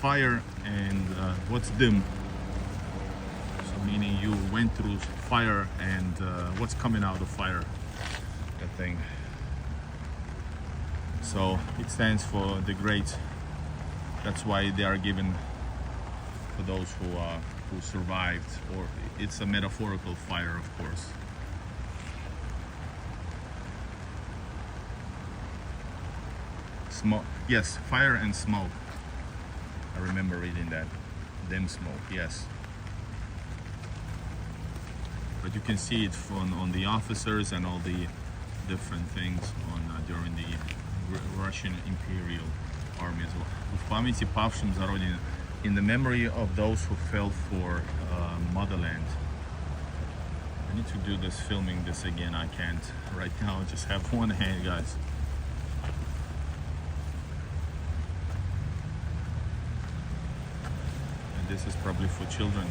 fire and what's dim. So meaning you went through fire and what's coming out of fire, that thing. So it stands for the great. That's why they are given for those who survived, or it's a metaphorical fire, of course. Smoke, yes, fire and smoke. I remember reading that. Dim smoke, yes. But you can see it on the officers and all the different things during the Russian Imperial Army as well. В памяти павшим за Родину, in the memory of those who fell for motherland. I need to do this, filming this again. I can't right now. I just have one hand, guys. And this is probably for children.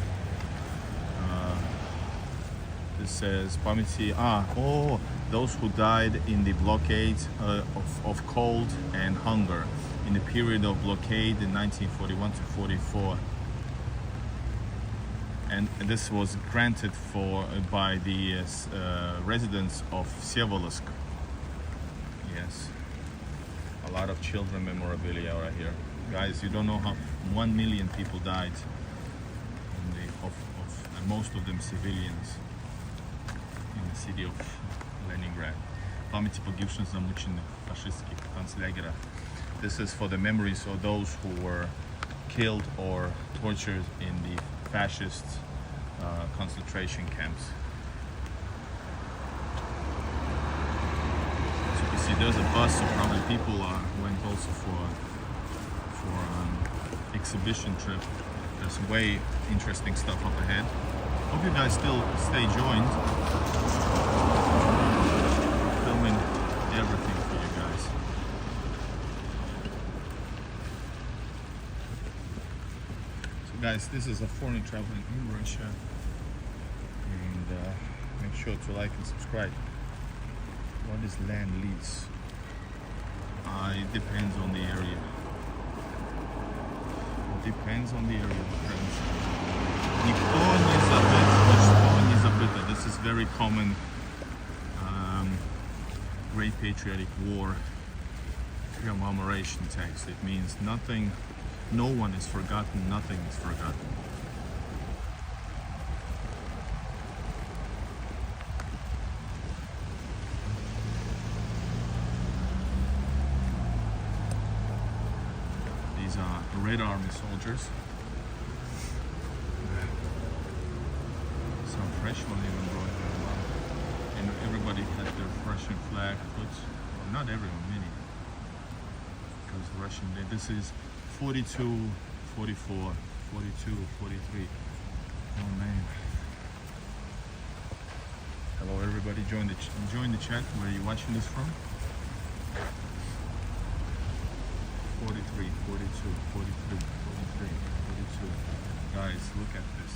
This says памяти, those who died in the blockade of cold and hunger in the period of blockade in 1941 to 44. And this was granted by the residents of Vsevolozhsk. Yes. lot of children memorabilia right here. Guys, you don't know how 1 million people died, and most of them civilians, in the city of Leningrad. Памяти погибших замученных фашистских концлагеря. This is for the memories of those who were killed or tortured in the fascist concentration camps. So you see there's a bus, so probably people went also for exhibition trip. There's way interesting stuff up ahead. Hope you guys still stay joined. Filming everything for you guys. So guys, this is a foreigner traveling in Russia, and make sure to like and subscribe. What is land lease? It depends on the area. It depends on the area, friends. Никто не забыт, ничто не забыто. This is very common. Great Patriotic War Commemoration text. It means nothing, no one is forgotten, nothing is forgotten. These are Red Army soldiers. Some fresh one even brought here. And everybody had their Russian flag put. Well, not everyone, many. Because Russian, this is 42, 44, 42, 43. Oh man. Hello everybody, join the chat. Where are you watching this from? 43, 42, 43, 43, 42. Guys, look at this.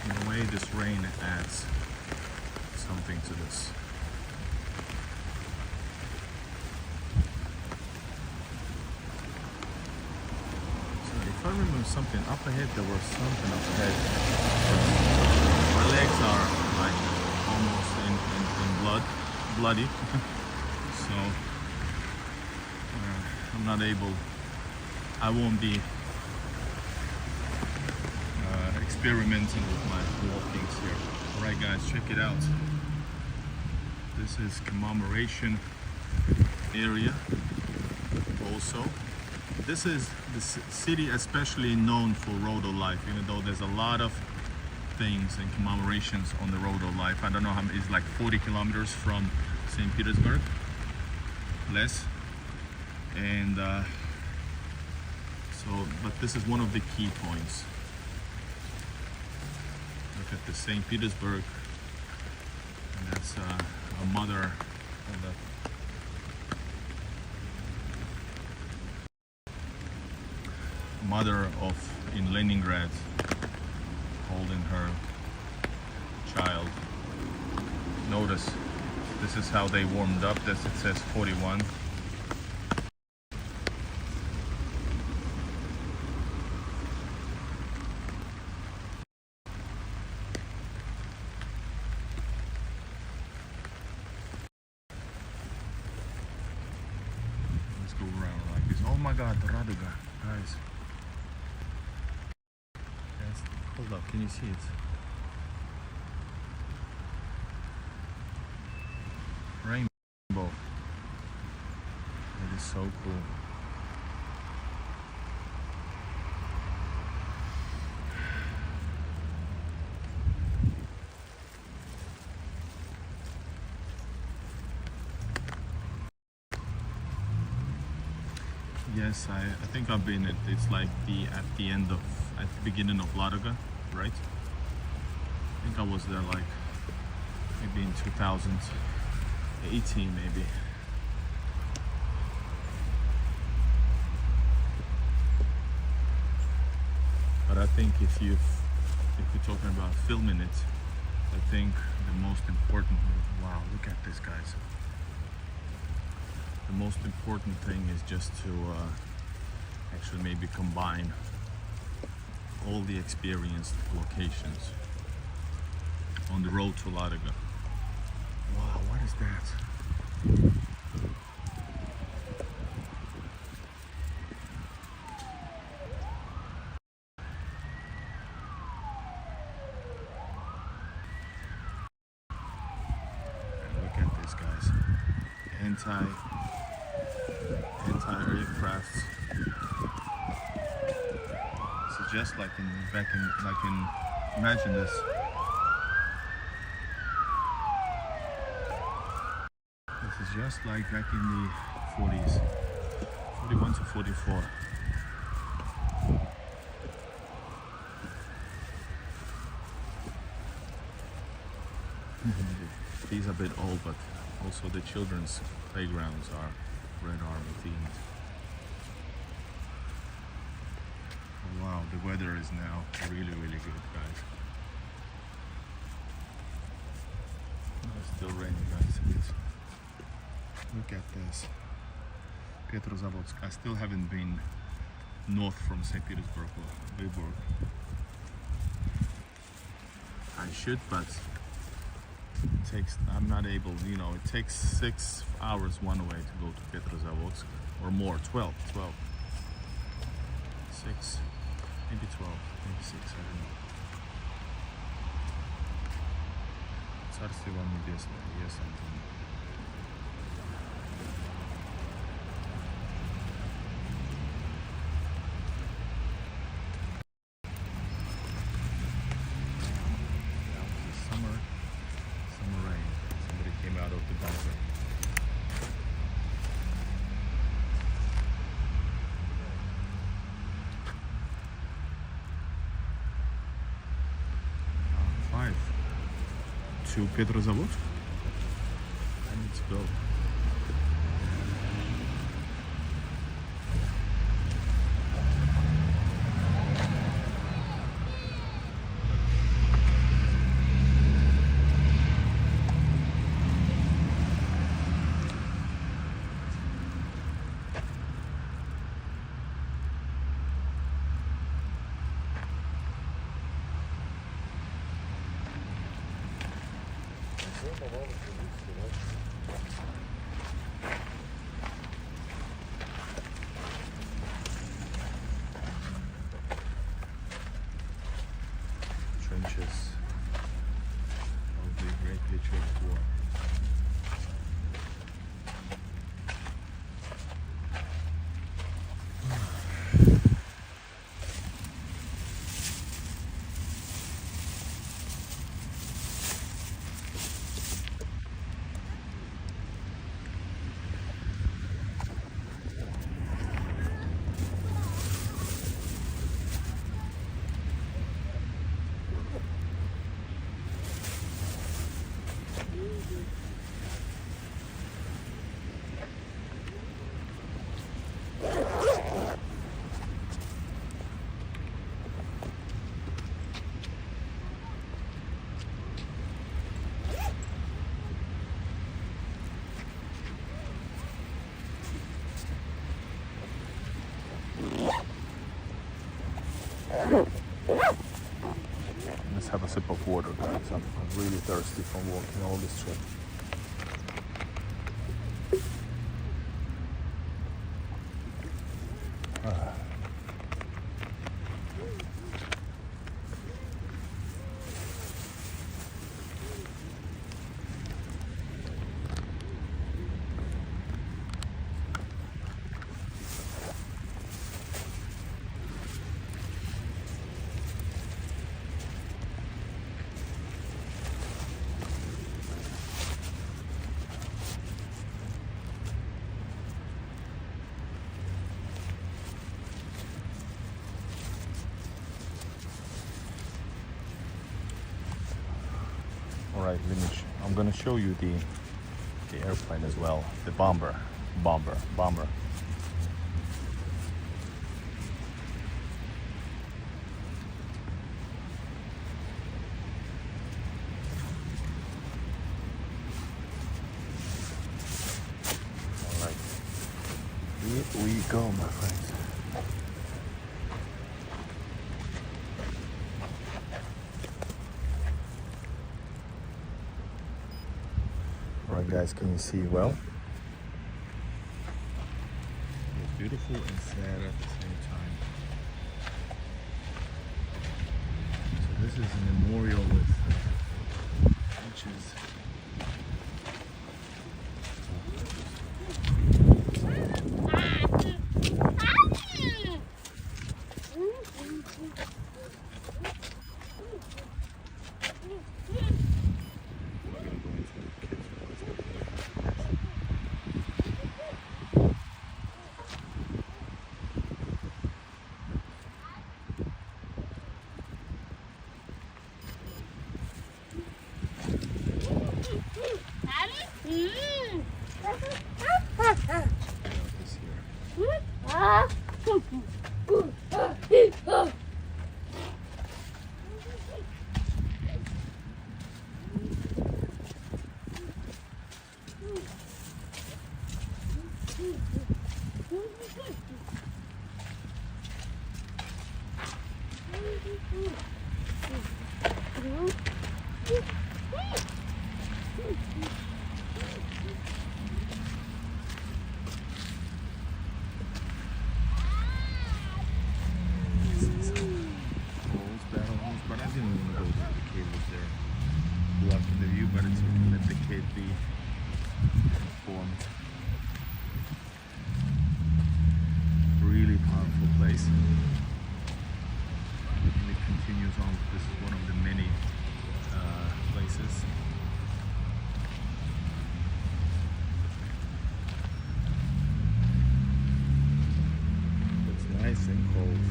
In a way, this rain adds something to this. If I remember something up ahead, there was something up ahead. My legs are like almost in bloody. So I'm not able, I won't be experimenting with my walkings here. Alright guys, check it out. This is Commemoration area also. This is the city especially known for Road of Life, even though there's a lot of things and commemorations on the Road of Life. I don't know how many, it's like 40 kilometers from St. Petersburg, less. And but this is one of the key points. Look at the St. Petersburg, and that's a mother of the in Leningrad holding her child. Notice this is how they warmed up. This it says 41. Let's go around like this. Oh my God, the Raduga, guys. Hold up, can you see it? Rainbow. It is so cool. Yes, I think I've been it's like at the beginning of Ladoga, right? I think I was there like maybe in 2018 maybe. But I think if you're talking about filming it, I think the most important, wow, look at this guys. the most important thing is just to actually maybe combine all the experienced locations on the road to Lariga. Wow, what is that? Look at this, guys. Anti-aircraft. This is just like imagine this. This is just like back in the 40s, 41 to 44. These are a bit old, but also the children's playgrounds are Red Army themed. Oh, wow, the weather is now really, really good, guys. It's still raining, guys. Look at this. Vsevolozhsk. I still haven't been north from St. Petersburg or Vyborg. I should, but I'm not able, it takes 6 hours one way to go to Vsevolozhsk, or more, 12, 6, maybe 12, maybe 6, I don't know. Царствие вам небесное, yes, Anton. Out of the bunker. Five to Vsevolozhsk. I need to go. Trenches of the Great Patriotic War. Let's have a sip of water, guys. I'm really thirsty from walking all this trip. Alright, I'm gonna show you the airplane as well, the bomber. Alright, guys, can you see well? It's beautiful and sad at the same time. So this is a memorial with benches. Blocking the view, but it's okay. Let the cave be informed. Really powerful place. And it continues on. This is one of the many places. It's nice and cold.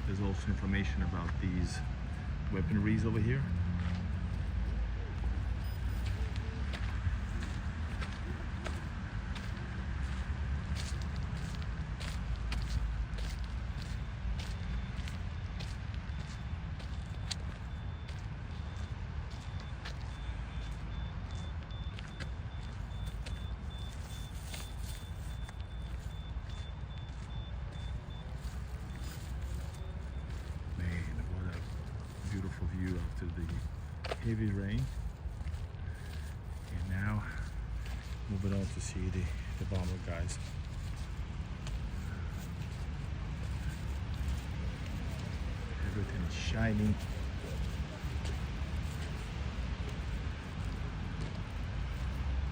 There's also information about these weaponries over here. Beautiful view after the heavy rain. And now moving on to see the bomber guys. Everything is shining.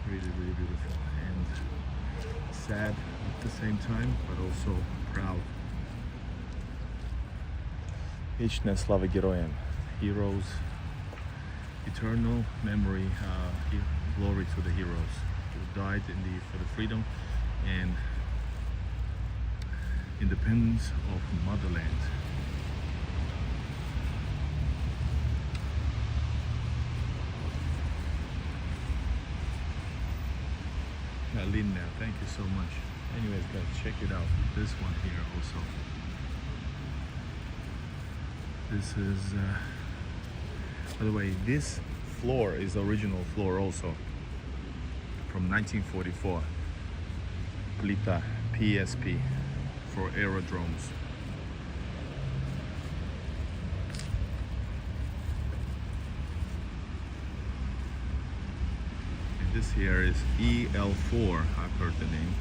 Really, really beautiful and sad at the same time, but also proud. Вічна слава героям. Heroes, eternal memory, glory to the heroes who died for the freedom and independence of motherland. Linda, thank you so much. Anyways, guys, check it out. This one here also. This is. By the way, this floor is the original floor also from 1944. Plita PSP for aerodromes. And this here is EL4, I've heard the name.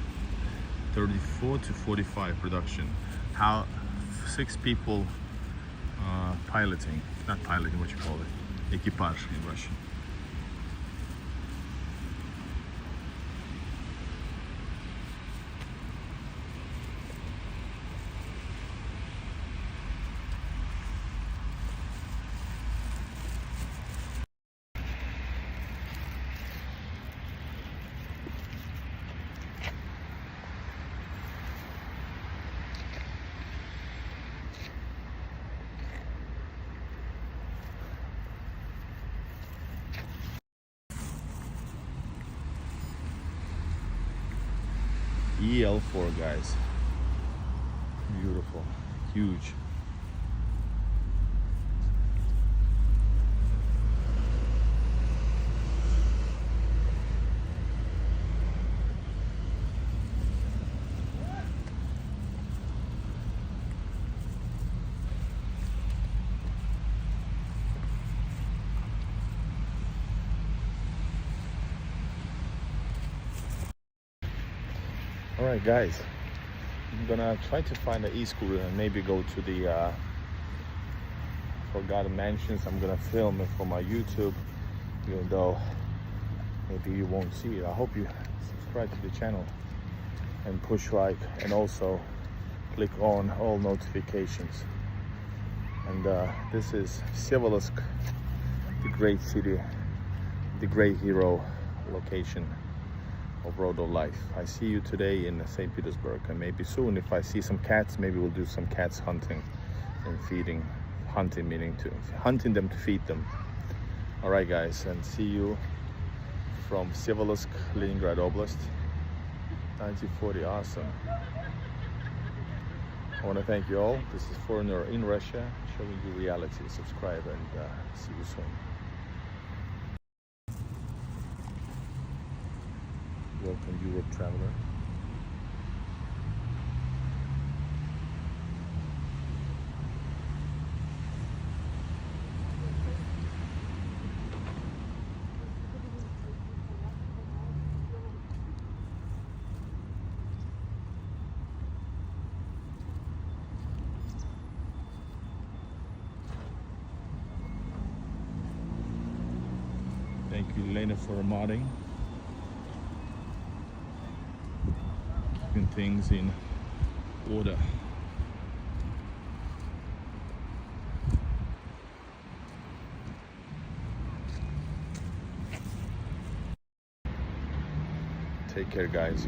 34 to 45 production. How 6 people piloting, not piloting, what you call it, экипаж in Russian. EL4 guys, beautiful, huge. All right, guys. I'm gonna try to find an e-scooter and maybe go to the Forgotten Mansions. I'm gonna film it for my YouTube, even though maybe you won't see it. I hope you subscribe to the channel and push like, and also click on all notifications. And this is Vsevolozhsk, the great city, the great hero location of Road of Life. I see you today in St. Petersburg, and maybe soon if I see some cats, maybe we'll do some cats hunting and feeding. Hunting meaning to hunting them to feed them. All right, guys, and see you from Vsevolozhsk, Leningrad oblast, 1940. Awesome. I want to thank you all. This is Foreigner in Russia, showing you reality. Subscribe, and see you soon. Welcome, Europe traveler. Thank you, Elena, for modding. Keeping things in order. Take care, guys.